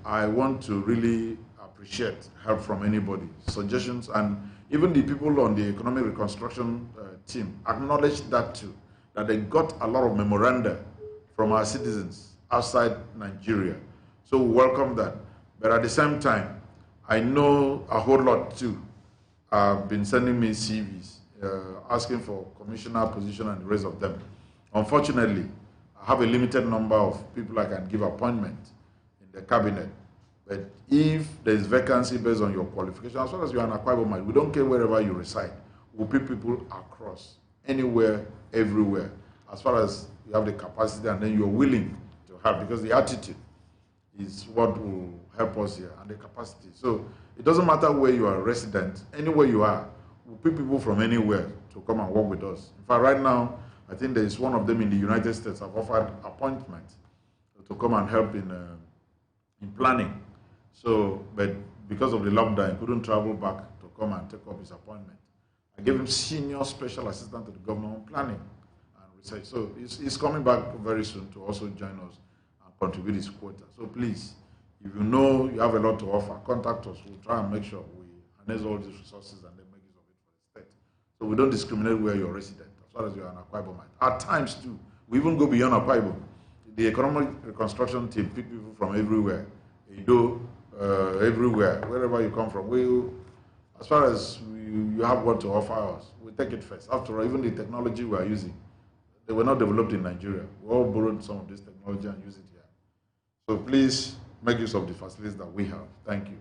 I want to really appreciate help from anybody, suggestions, and even the people on the economic reconstruction team acknowledge that too, that they got a lot of memoranda from our citizens outside Nigeria. So we welcome that. But at the same time, I know a whole lot too have been sending me CVs, asking for commissioner position and the rest of them. Unfortunately, I have a limited number of people I can give appointment in the cabinet. But if there is vacancy based on your qualification, as long as you are an Akwa Ibom, we don't care wherever you reside. We'll pick people across, anywhere, everywhere, as far as you have the capacity and then you're willing to help, because the attitude is what will help us here, and the capacity. So it doesn't matter where you are resident, anywhere you are, we'll pick people from anywhere to come and work with us. In fact, right now, I think there is one of them in the United States have offered appointment to come and help in planning. So, but because of the lockdown, he couldn't travel back to come and take up his appointment. I gave him senior special assistant to the governor on planning and research. So he's coming back very soon to also join us and contribute his quota. So please, if you know you have a lot to offer, contact us. We'll try and make sure we harness all these resources and then make use of it for the state. So we don't discriminate where you're resident, as far as you're an Akwa Ibom. At times too, we even go beyond Akwa Ibom. The economic reconstruction team pick people from everywhere. Everywhere, wherever you come from. As far as you have what to offer us, we take it first. After all, even the technology we are using, they were not developed in Nigeria. We all borrowed some of this technology and use it here. So please make use of the facilities that we have. Thank you.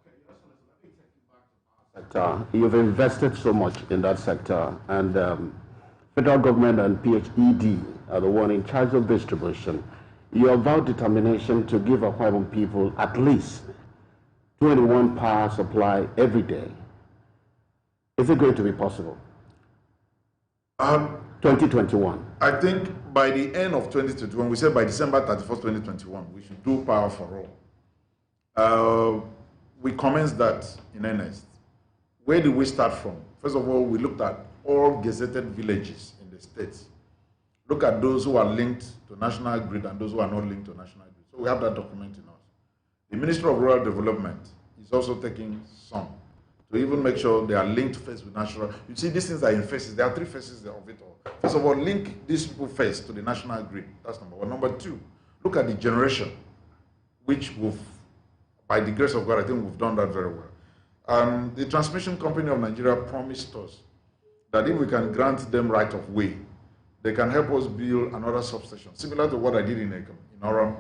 Okay, Your Excellency, let me take you back to power sector. You've invested so much in that sector, and federal government and PHED are the one in charge of distribution. your vowed determination to give Akwa Ibom people at least 21 power supply every day. Is it going to be possible? 2021. I think by the end of 2021, we said by December 31st, 2021, we should do power for all. We commenced that in earnest. Where did we start from? First of all, we looked at all gazetted villages in the states. Look at those who are linked to national grid and those who are not linked to national grid. So we have that document in us. The Ministry of Rural Development is also taking some to even make sure they are linked first with national. You see, these things are in phases. There are 3 phases of it all. First of all, link these people first to the national grid. That's number one. Number two, look at the generation, which we've, by the grace of God, I think we've done that very well. The transmission company of Nigeria promised us that if we can grant them right of way, they can help us build another substation, similar to what I did in Oron.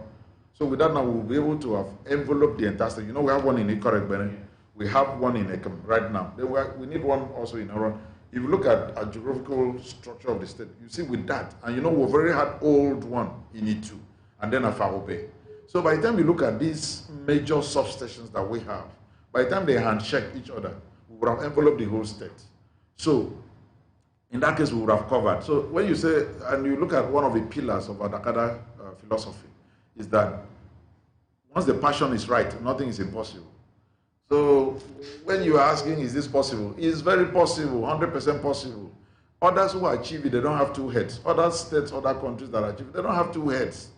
So with that now, we'll be able to have enveloped the entire state. You know, we have one in Ikorekbene. We have one in Ekem right now. We need one also in Oron. If you look at a geographical structure of the state, you see with that, and you know, we've already had old one in Itu, and then Afarope. So by the time you look at these major substations that we have, by the time they handshake each other, we would have enveloped the whole state. So in that case, we would have covered. So when you say, and you look at one of the pillars of Adakada philosophy, is that once the passion is right, nothing is impossible. So when you are asking, is this possible? It's very possible, 100% possible. Others who achieve it, they don't have 2 heads. Other states, other countries that achieve it, they don't have 2 heads.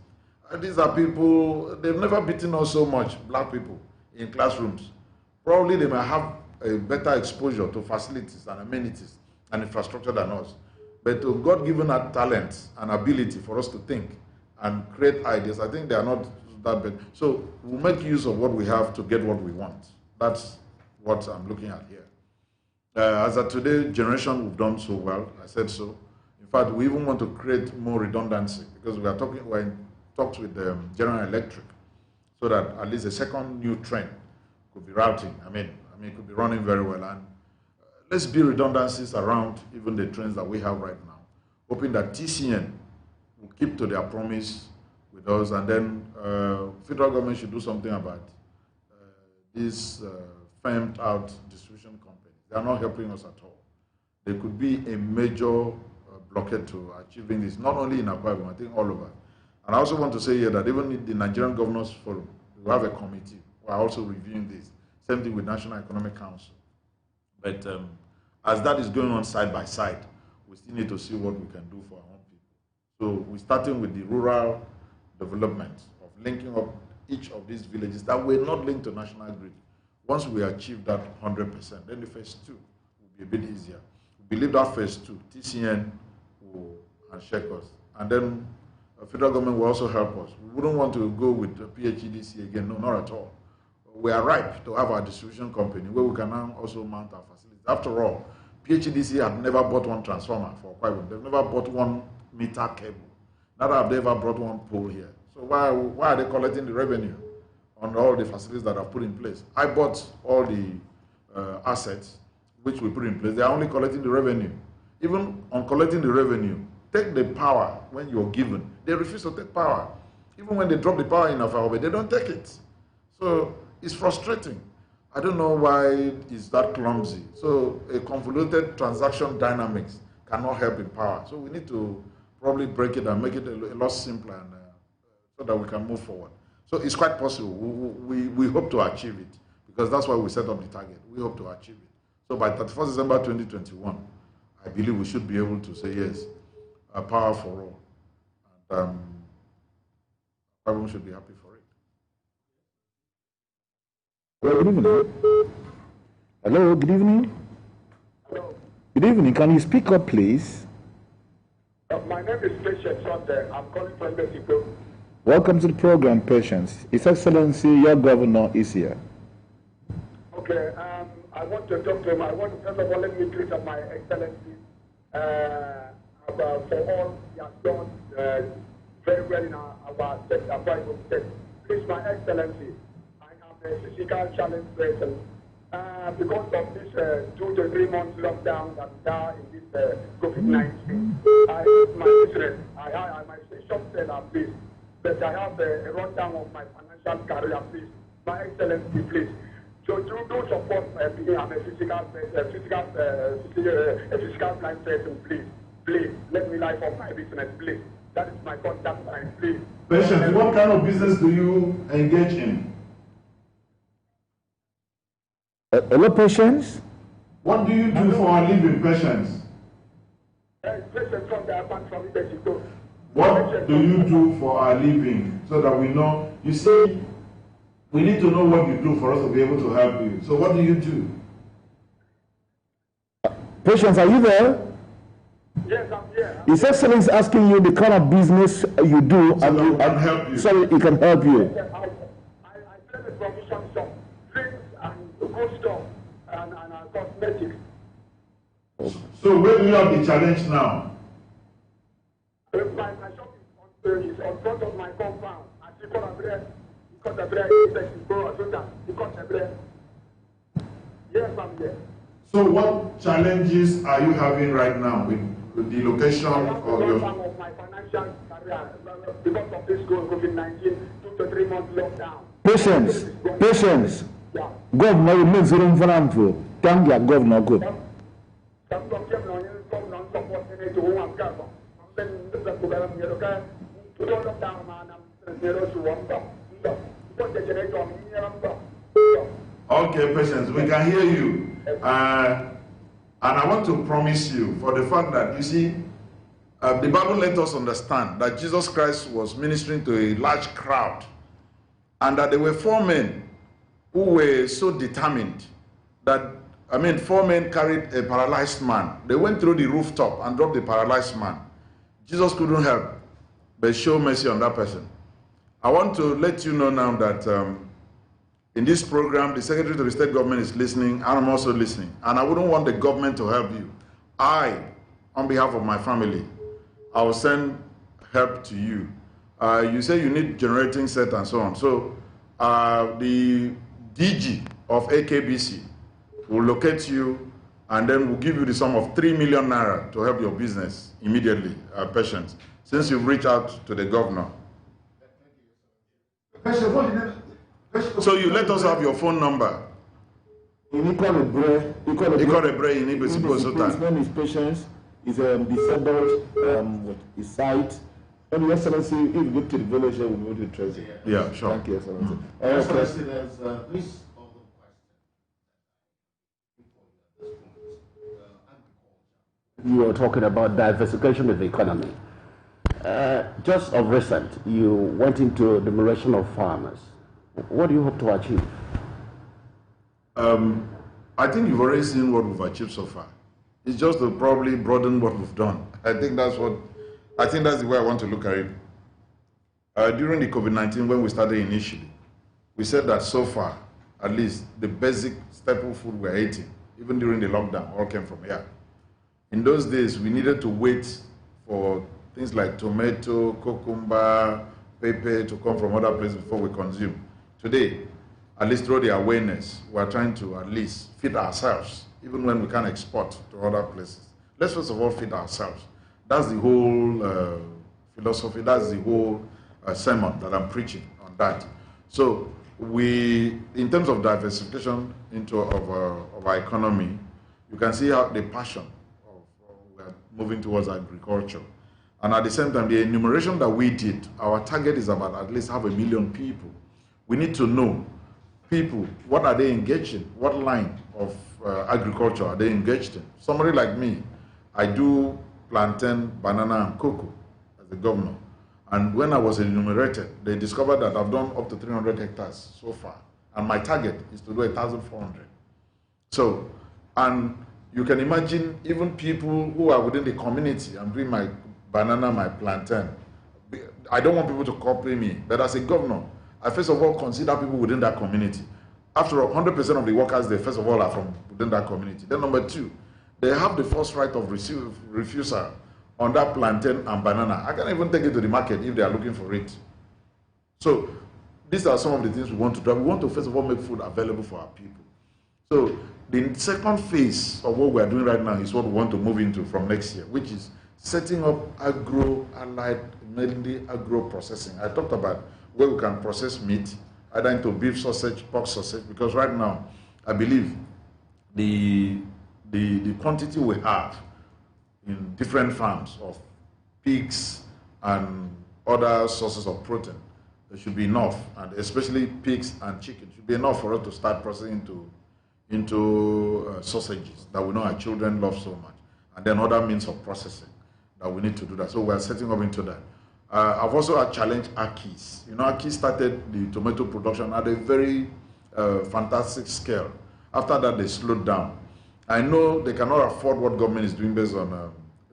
And these are people, they've never beaten us so much, black people, in classrooms. Probably they may have a better exposure to facilities and amenities and infrastructure than us. But to God-given talent and ability for us to think and create ideas, I think they are not that bad. So we'll make use of what we have to get what we want. That's what I'm looking at here. As of today, generation, we've done so well. I said so. In fact, we even want to create more redundancy because we're in talks with General Electric so that at least a second new train could be routing. I mean, it could be running very well. And let's build redundancies around even the trains that we have right now, hoping that TCN will keep to their promise with us, and then federal government should do something about these firmed out distribution companies. They are not helping us at all. There could be a major blockade to achieving this, not only in Akwa Ibom, I think all over. And I also want to say here that even in the Nigerian Governors Forum, we have a committee who are also reviewing this. Same thing with National Economic Council. But as that is going on side by side, we still need to see what we can do for our own people. So we're starting with the rural development of linking up each of these villages that were not linked to national grid. Once we achieve that 100%, then the phase 2 will be a bit easier. We believe that phase 2, TCN will handshake us. And then the federal government will also help us. We wouldn't want to go with the PHEDC again, no, not at all. We are ripe to have our distribution company where we can now also mount our facilities. After all, PHEDC have never bought one transformer for Akwa Ibom. They've never bought 1 meter cable. Neither have they ever brought 1 pole here. So why are they collecting the revenue on all the facilities that are put in place? I bought all the assets which we put in place. They are only collecting the revenue. Even on collecting the revenue, take the power when you're given. They refuse to take power. Even when they drop the power in Afarobe, they don't take it. So it's frustrating. I don't know why it's that clumsy. So a convoluted transaction dynamics cannot help in power. So we need to probably break it and make it a lot simpler and, so that we can move forward. So it's quite possible. We hope to achieve it because that's why we set up the target. We hope to achieve it. So by 31st December 2021, I believe we should be able to say yes, power for all. And everyone should be happy for it. Well, good evening. Hello, good evening. Hello. Good evening. Can you speak up, please? My name is Patience Sunday. I'm calling from Mexico. Welcome to the program, Patience. His Excellency, your governor is here. Okay, I want to talk to him. I want to first of all let me greet my Excellency for all he has done very well in our state, Akwa Ibom State. Please, my Excellency, I have a physical challenge present because of this 2 to 3 months lockdown that we are in this COVID-19. I have my business. I my shop seller, please. but I have a rundown of my financial career, please. My Excellency, please. So do support me. I'm a physical blind person, please. Please, let me life of my business, please. That is my contact line, please. Patience, what kind of business do you engage in? Hello, Patience? What do you do for a living, Patience? Patience from the bank from Mexico. What do you do for a living so that we know? You see, we need to know what you do for us to be able to help you. So what do you do? Patience, are you there? Yes, I'm here. His Excellency is asking you the kind of business you do, so and that we can help you. So he can help you. I sell a provision shop, drinks and good stuff, and cosmetics. So where do you have the challenge now? My shop is on front of my compound. Yes, I'm here. So what challenges are you having right now with the location of your... Some of my financial career because of this COVID-19, 2 to 3 months lockdown. Patience. Yeah. Governor, you make room for them to thank your governor good. Okay, Patience, we can hear you. And I want to promise you for the fact that, you see, the Bible let us understand that Jesus Christ was ministering to a large crowd and that there were 4 men who were so determined that, 4 men carried a paralyzed man. They went through the rooftop and dropped the paralyzed man. Jesus couldn't help but show mercy on that person. I want to let you know now that in this program, the Secretary to the State Government is listening, and I'm also listening. And I wouldn't want the government to help you. I, on behalf of my family, I will send help to you. You say you need generating set and so on. So the DG of AKBC will locate you and then will give you the sum of 3 million naira to help your business immediately, Patience, since you've reached out to the governor. So you let us have your phone number. His name is Patience. He's disabled his sight. And Your Excellency, if you go to the village, we will go to trace it. Yeah, sure. Thank you, Excellency. Your Excellency, there's this other question. You are talking about diversification of the economy. Just of recent, you went into the liberation of farmers. What do you hope to achieve? I think you've already seen what we've achieved so far. It's just to probably broaden what we've done. I think that's the way I want to look at it. During the COVID-19, when we started initially, we said that so far, at least the basic staple food we're eating, even during the lockdown, all came from here. In those days, we needed to wait for things like tomato, cucumber, pepper to come from other places before we consume. Today, at least through the awareness, we are trying to at least feed ourselves, even when we can't export to other places. Let's first of all feed ourselves. That's the whole philosophy, that's the whole sermon that I'm preaching on that. So in terms of diversification of our economy, you can see how the passion of we are moving towards agriculture. And at the same time, the enumeration that we did, our target is about at least 500,000 people. We need to know people, what are they engaged in? What line of agriculture are they engaged in? Somebody like me, I do plantain, banana, and cocoa as the governor. And when I was enumerated, they discovered that I've done up to 300 hectares so far. And my target is to do 1,400. So, and you can imagine even people who are within the community, I'm doing my banana, my plantain. I don't want people to copy me, but as a governor, I first of all consider people within that community. After all, 100% of the workers there, first of all, are from within that community. Then number 2, they have the first right of refusal on that plantain and banana. I can't even take it to the market if they are looking for it. So these are some of the things we want to do. We want to first of all make food available for our people. So the second phase of what we are doing right now is what we want to move into from next year, which is setting up agro-allied mainly agro-processing. I talked about where we can process meat, either into beef sausage, pork sausage, because right now, I believe the quantity we have in different farms of pigs and other sources of protein, there should be enough, and especially pigs and chicken should be enough for us to start processing into sausages that we know our children love so much, and then other means of processing that we need to do that. So we are setting up into that. I've also challenged Akis. You know, Akis started the tomato production at a very fantastic scale. After that, they slowed down. I know they cannot afford what government is doing based on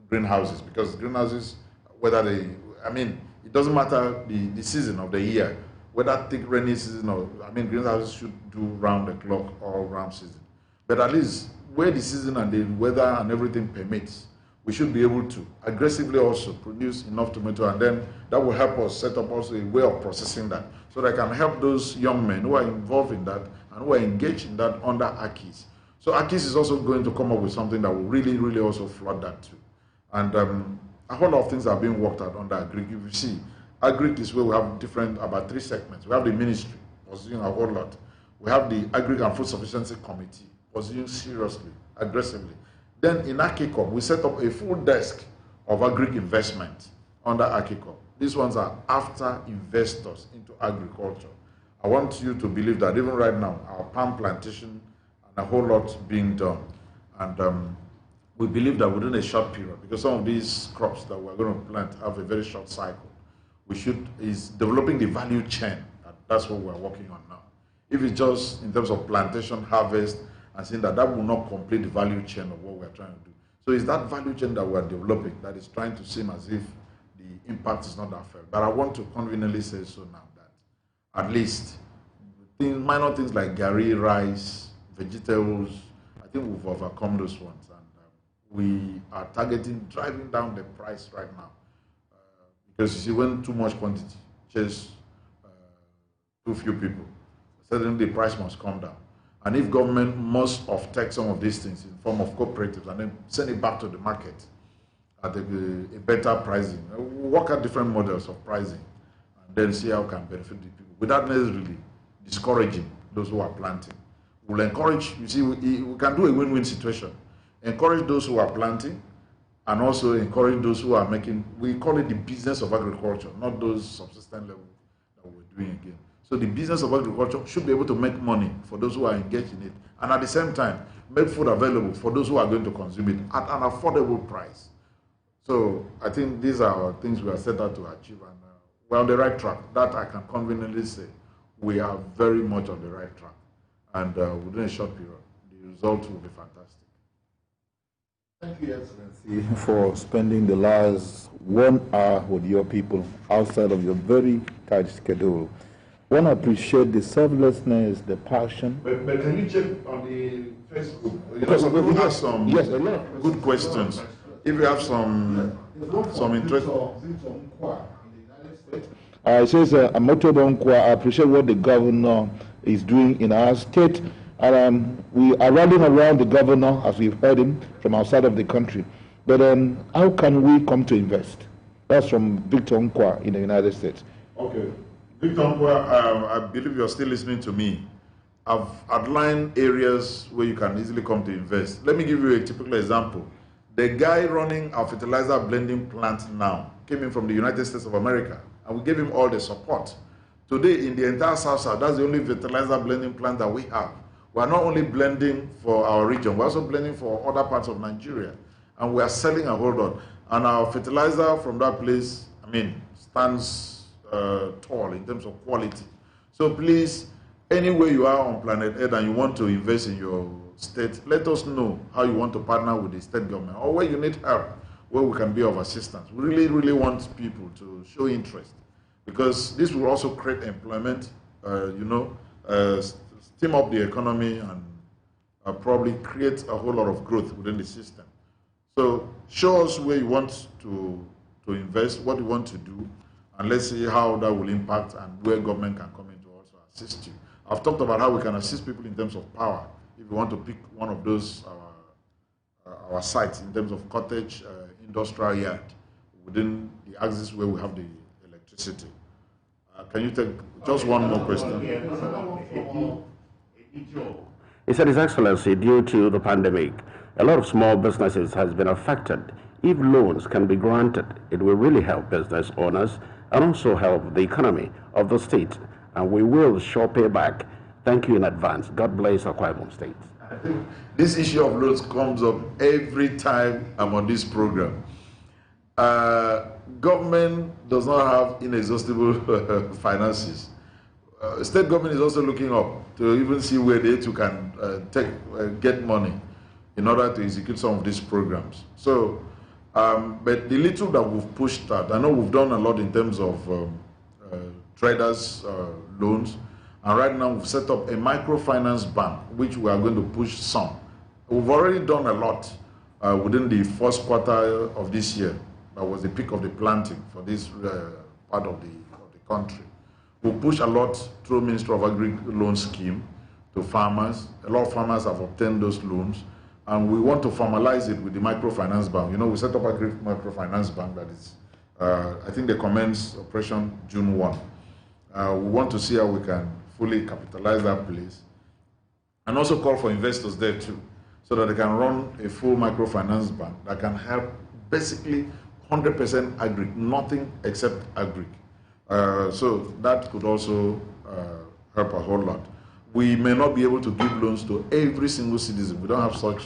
greenhouses, because greenhouses, whether they, I mean, it doesn't matter the season of the year, whether thick rainy season or, I mean, greenhouses should do round the clock all round season. But at least where the season and the weather and everything permits, we should be able to aggressively also produce enough tomato, and then that will help us set up also a way of processing that, so that can help those young men who are involved in that and who are engaged in that under Akis. So Akis is also going to come up with something that will really, really also flood that too. And a whole lot of things are being worked out under Agric. If you see, Agric is where we have different, about 3 segments. We have the ministry, pursuing a whole lot. We have the Agric and Food Sufficiency Committee, pursuing seriously, aggressively. Then in Akicom, we set up a full desk of Agric investment under Akicom. These ones are after investors into agriculture. I want you to believe that even right now, our palm plantation and a whole lot being done. And we believe that within a short period, because some of these crops that we're going to plant have a very short cycle, is developing the value chain. That's what we're working on now. If it's just in terms of plantation, harvest, and saying that will not complete the value chain of what we're trying to do. So it's that value chain that we're developing that is trying to seem as if the impact is not that felt. But I want to conveniently say so now that at least minor things like gari, rice, vegetables, I think we've overcome those ones. And we are targeting driving down the price right now. Because you see, when too much quantity chase too few people, certainly the price must come down. And if government must take some of these things in form of cooperatives and then send it back to the market at a better pricing, we'll work at different models of pricing and then see how can benefit the people without necessarily discouraging those who are planting. We'll encourage, you see, we can do a win-win situation. Encourage those who are planting and also encourage those who are making, we call it the business of agriculture, not those subsistence level that we're doing again. So the business of agriculture should be able to make money for those who are engaged in it, and at the same time, make food available for those who are going to consume it at an affordable price. So I think these are things we are set out to achieve, and we're on the right track. That I can conveniently say. We are very much on the right track, and within a short period, the result will be fantastic. Thank you, Excellency, for spending the last 1 hour with your people outside of your very tight schedule. I want to appreciate the selflessness, the passion. But can you check on the Facebook? Because we have some good questions. If you have some interest. It says, I appreciate what the governor is doing in our state. And we are rallying around the governor, as we've heard him, from outside of the country. But how can we come to invest? That's from Victor Nkwa in the United States. Okay. Victor Nkwa, I believe you're still listening to me. I've outlined areas where you can easily come to invest. Let me give you a typical example. The guy running our fertilizer blending plant now came in from the United States of America, and we gave him all the support. Today, in the entire South, that's the only fertilizer blending plant that we have. We are not only blending for our region, we're also blending for other parts of Nigeria. And we are selling a whole lot. And our fertilizer from that place, stands tall in terms of quality. So please, anywhere you are on planet Earth and you want to invest in your state, let us know how you want to partner with the state government or where you need help, where we can be of assistance. We really, really want people to show interest, because this will also create employment, steam up the economy, and probably create a whole lot of growth within the system. So show us where you want to invest, what you want to do, and let's see how that will impact and where government can come in to also assist you. I've talked about how we can assist people in terms of power. If you want to pick one of those our sites in terms of cottage industrial yard, within the axis where we have the electricity. Can you take just one more question? He said, His Excellency, due to the pandemic, a lot of small businesses has been affected. If loans can be granted, it will really help business owners and also help the economy of the state. And we will sure pay back. Thank you in advance. God bless Akwa Ibom State. I think this issue of loans comes up every time I'm on this program. Government does not have inexhaustible finances. State government is also looking up to even see where they too can get money in order to execute some of these programs. So, but the little that we've pushed out, I know we've done a lot in terms of traders loans, and right now we've set up a microfinance bank, which we are going to push some. We've already done a lot within the first quarter of this year. That was the peak of the planting for this part of the country. We push a lot through Ministry of Agri loan scheme to farmers. A lot of farmers have obtained those loans, and we want to formalize it with the microfinance bank. You know, we set up a microfinance bank that is, I think they commence operation June 1. We want to see how we can fully capitalize that place, and also call for investors there too, so that they can run a full microfinance bank that can help basically 100% agri, nothing except agri. So that could also help a whole lot. We may not be able to give loans to every single citizen. We don't have such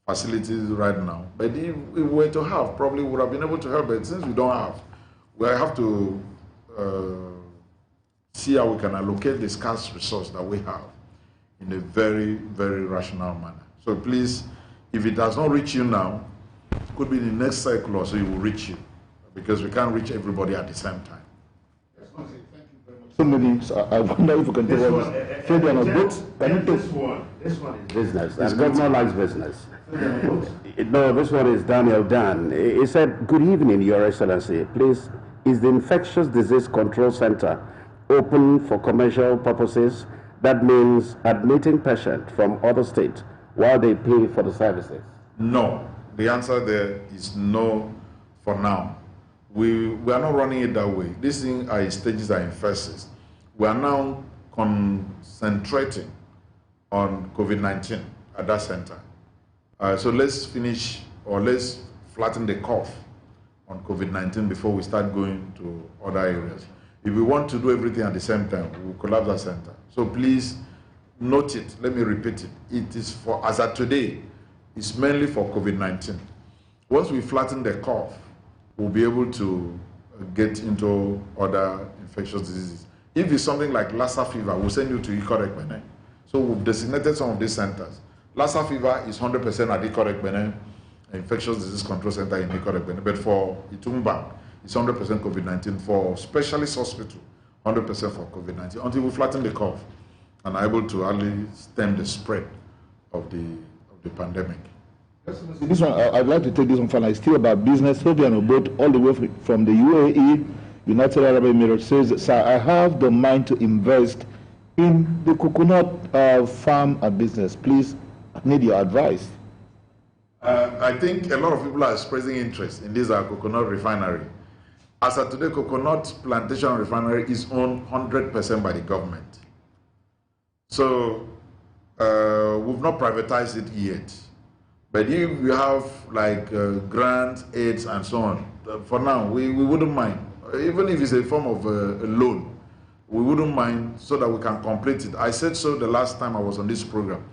facilities right now. But if we were to have, probably would have been able to help. But since we don't have, we have to see how we can allocate the scarce resource that we have in a very, very rational manner. So please, if it does not reach you now, it could be in the next cycle or so it will reach you, because we can't reach everybody at the same time. So many, I wonder if you can tell us, Fabian on both. This one is business, and governor likes business. No, this one is Daniel Dan. He said, good evening, Your Excellency. Please, is the Infectious Disease Control Center open for commercial purposes? That means admitting patients from other states while they pay for the services. No. The answer there is no for now. We are not running it that way. These things are in stages, are in phases. We are now concentrating on COVID-19 at that center. So let's finish, or let's flatten the curve on COVID-19 before we start going to other areas. If we want to do everything at the same time, we'll collapse that center. So please note it. Let me repeat it. It is for, as of today, it's mainly for COVID-19. Once we flatten the curve, we'll be able to get into other infectious diseases. If it's something like Lassa fever, we'll send you to Ikot-Ekpene. So we've designated some of these centers. Lassa fever is 100% at Ikot-Ekpene, infectious disease control center in Ikot-Ekpene. But for Itumba, it's 100% COVID-19. For specialist hospital, 100% for COVID-19, until we flatten the curve and are able to only stem the spread of the pandemic. This one, I'd like to take this one finally. It's still about business. Fabian Obot, all the way from the UAE, United Arab Emirates, says, sir, I have the mind to invest in the coconut farm and business. Please, I need your advice. I think a lot of people are expressing interest in this coconut refinery. As of today, coconut plantation refinery is owned 100% by the government. So we've not privatized it yet. But if you have like grants, aids, and so on, for now, we wouldn't mind. Even if it's a form of a loan, we wouldn't mind, so that we can complete it. I said so the last time I was on this program,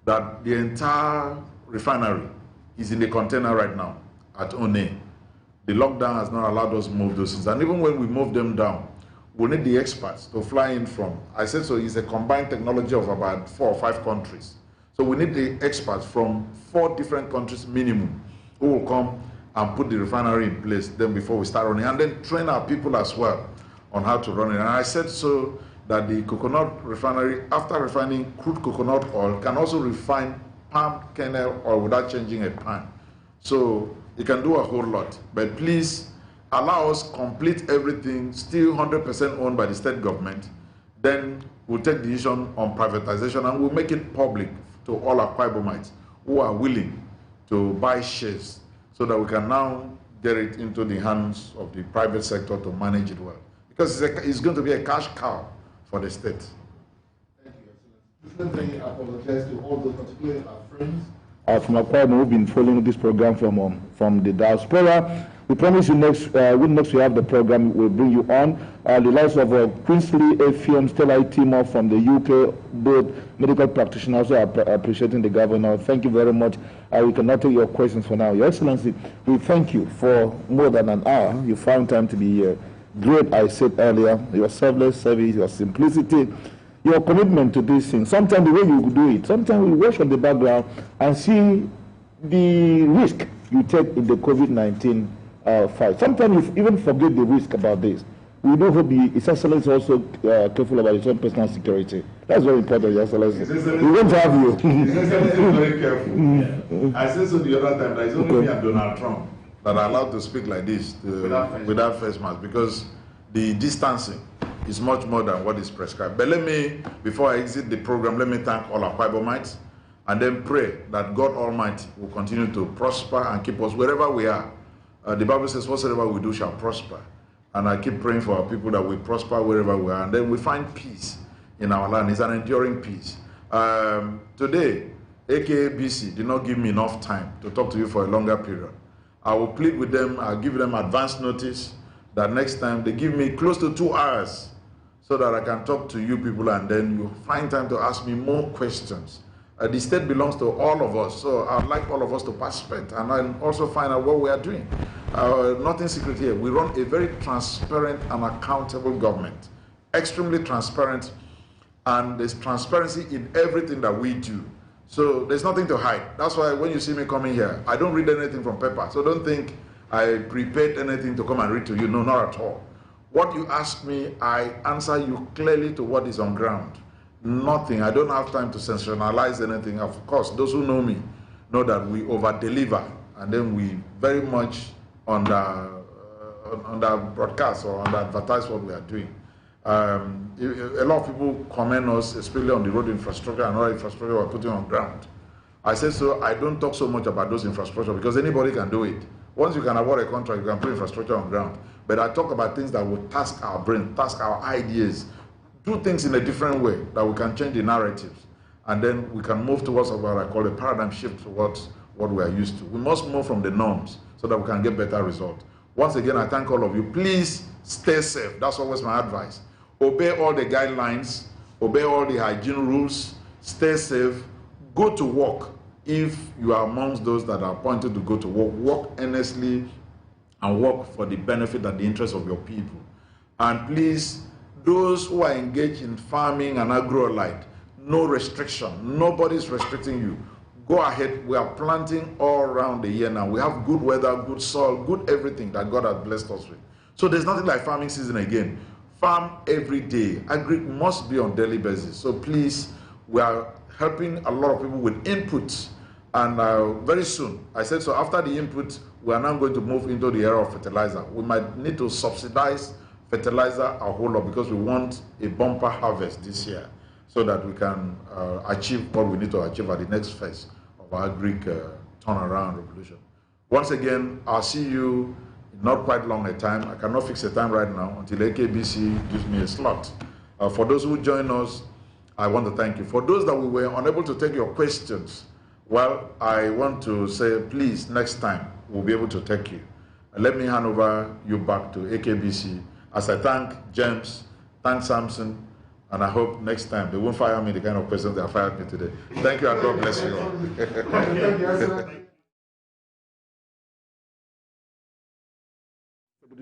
that the entire refinery is in the container right now at One. The lockdown has not allowed us to move those things. And even when we move them down, we need the experts to fly in from. I said so, it's a combined technology of about 4 or 5 countries. So we need the experts from 4 different countries minimum who will come and put the refinery in place then before we start running, and then train our people as well on how to run it. And I said so that the coconut refinery, after refining crude coconut oil, can also refine palm kernel oil without changing a pan. So it can do a whole lot. But please allow us complete everything, still 100% owned by the state government. Then we'll take the decision on privatization, and we'll make it public to all Akwa Ibomites who are willing to buy shares, so that we can now get it into the hands of the private sector to manage it well. Because it's going to be a cash cow for the state. Thank you, Excellency. I apologize to all those, particularly our friends from Akwa Ibom who've been following this program from the Diaspora. We promise you next we have the program, we'll bring you on. The likes of Queensley, AFM, Stella Timor from the UK, both medical practitioners are appreciating the governor. Thank you very much. We cannot take your questions for now. Your Excellency, we thank you for more than an hour. You found time to be here. Great, I said earlier, your selfless service, your simplicity, your commitment to this thing. Sometimes the way you do it, sometimes we watch on the background and see the risk you take in the COVID-19 fight. Sometimes you even forget the risk about this. We do hope His Excellency is also careful about his own personal security. That's very important, Your Excellency. We want to have you. His Excellency is very careful. I said so the other time, there is only me and Donald Trump that are allowed to speak like this without face mask, because the distancing is much more than what is prescribed. But let me, before I exit the program, let me thank all our Akwa Ibomites and then pray that God Almighty will continue to prosper and keep us wherever we are. The Bible says, whatsoever we do shall prosper. And I keep praying for our people that we prosper wherever we are. And then we find peace in our land. It's an enduring peace. Today, AKBC did not give me enough time to talk to you for a longer period. I will plead with them. I'll give them advance notice that next time they give me close to 2 hours so that I can talk to you people, and then you find time to ask me more questions. The state belongs to all of us, so I'd like all of us to participate and also find out what we are doing. Nothing secret here. We run a very transparent and accountable government, extremely transparent, and there's transparency in everything that we do. So there's nothing to hide. That's why when you see me coming here, I don't read anything from paper. So don't think I prepared anything to come and read to you. No, not at all. What you ask me, I answer you clearly to what is on ground. Nothing. I don't have time to sensationalize anything. Of course, those who know me know that we over-deliver, and then we very much under broadcast or under advertise what we are doing. A lot of people comment us, especially on the road infrastructure and other infrastructure we're putting on ground. I say so, I don't talk so much about those infrastructure because anybody can do it. Once you can award a contract, you can put infrastructure on ground. But I talk about things that will task our brain, task our ideas, do things in a different way that we can change the narratives. And then we can move towards what I call a paradigm shift towards what we are used to. We must move from the norms so that we can get better results. Once again, I thank all of you. Please stay safe. That's always my advice. Obey all the guidelines, obey all the hygiene rules, stay safe, go to work. If you are amongst those that are appointed to go to work, work earnestly and work for the benefit and the interest of your people. And please, those who are engaged in farming and agro-light, no restriction. Nobody's restricting you. Go ahead. We are planting all around the year now. We have good weather, good soil, good everything that God has blessed us with. So there's nothing like farming season again. Farm every day. Agri must be on daily basis. So please, we are helping a lot of people with inputs. And very soon, I said so after the input, we are now going to move into the era of fertilizer. We might need to subsidize fertilizer a whole lot because we want a bumper harvest this year so that we can achieve what we need to achieve at the next phase of our Greek turnaround revolution. Once again, I'll see you in not quite long a time. I cannot fix a time right now until AKBC gives me a slot. For those who join us, I want to thank you. For those that we were unable to take your questions, well, I want to say, please, next time, we'll be able to take you. Let me hand over you back to AKBC as I thank James, thank Samson, and I hope next time they won't fire me the kind of questions they have fired me today. Thank you and God bless you all.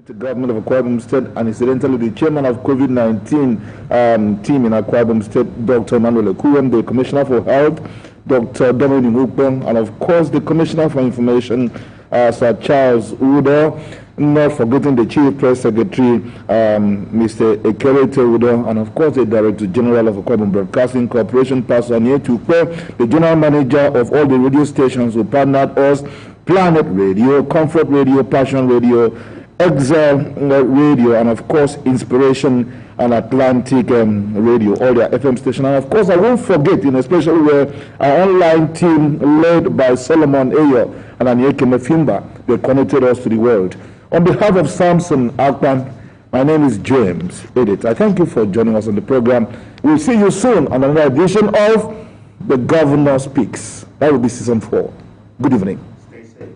The government of Akwa Ibom State and incidentally the chairman of COVID-19 team in Akwa Ibom State, Dr. Emmanuel, the Commissioner for Health, Dr. Dominic Ukpong, and of course the Commissioner for Information, Sir Charles Udo, not forgetting the Chief Press Secretary, Mr. Ekerete Udo, and of course the Director General of Akwa Ibom Broadcasting Corporation, Pastor Anye Tukwe, the General Manager of all the radio stations who partnered us, Planet Radio, Comfort Radio, Passion Radio, Excel Radio, and of course Inspiration and Atlantic Radio, all their FM stations. And of course I won't forget, especially where our online team led by Solomon Ayo and Anyeke Mefimba, They connected us to the world. On behalf of Samson Akpan, my name is James Edith. I thank you for joining us on the program. We'll see you soon on another edition of The Governor Speaks. That will be season 4. Good evening. Stay safe.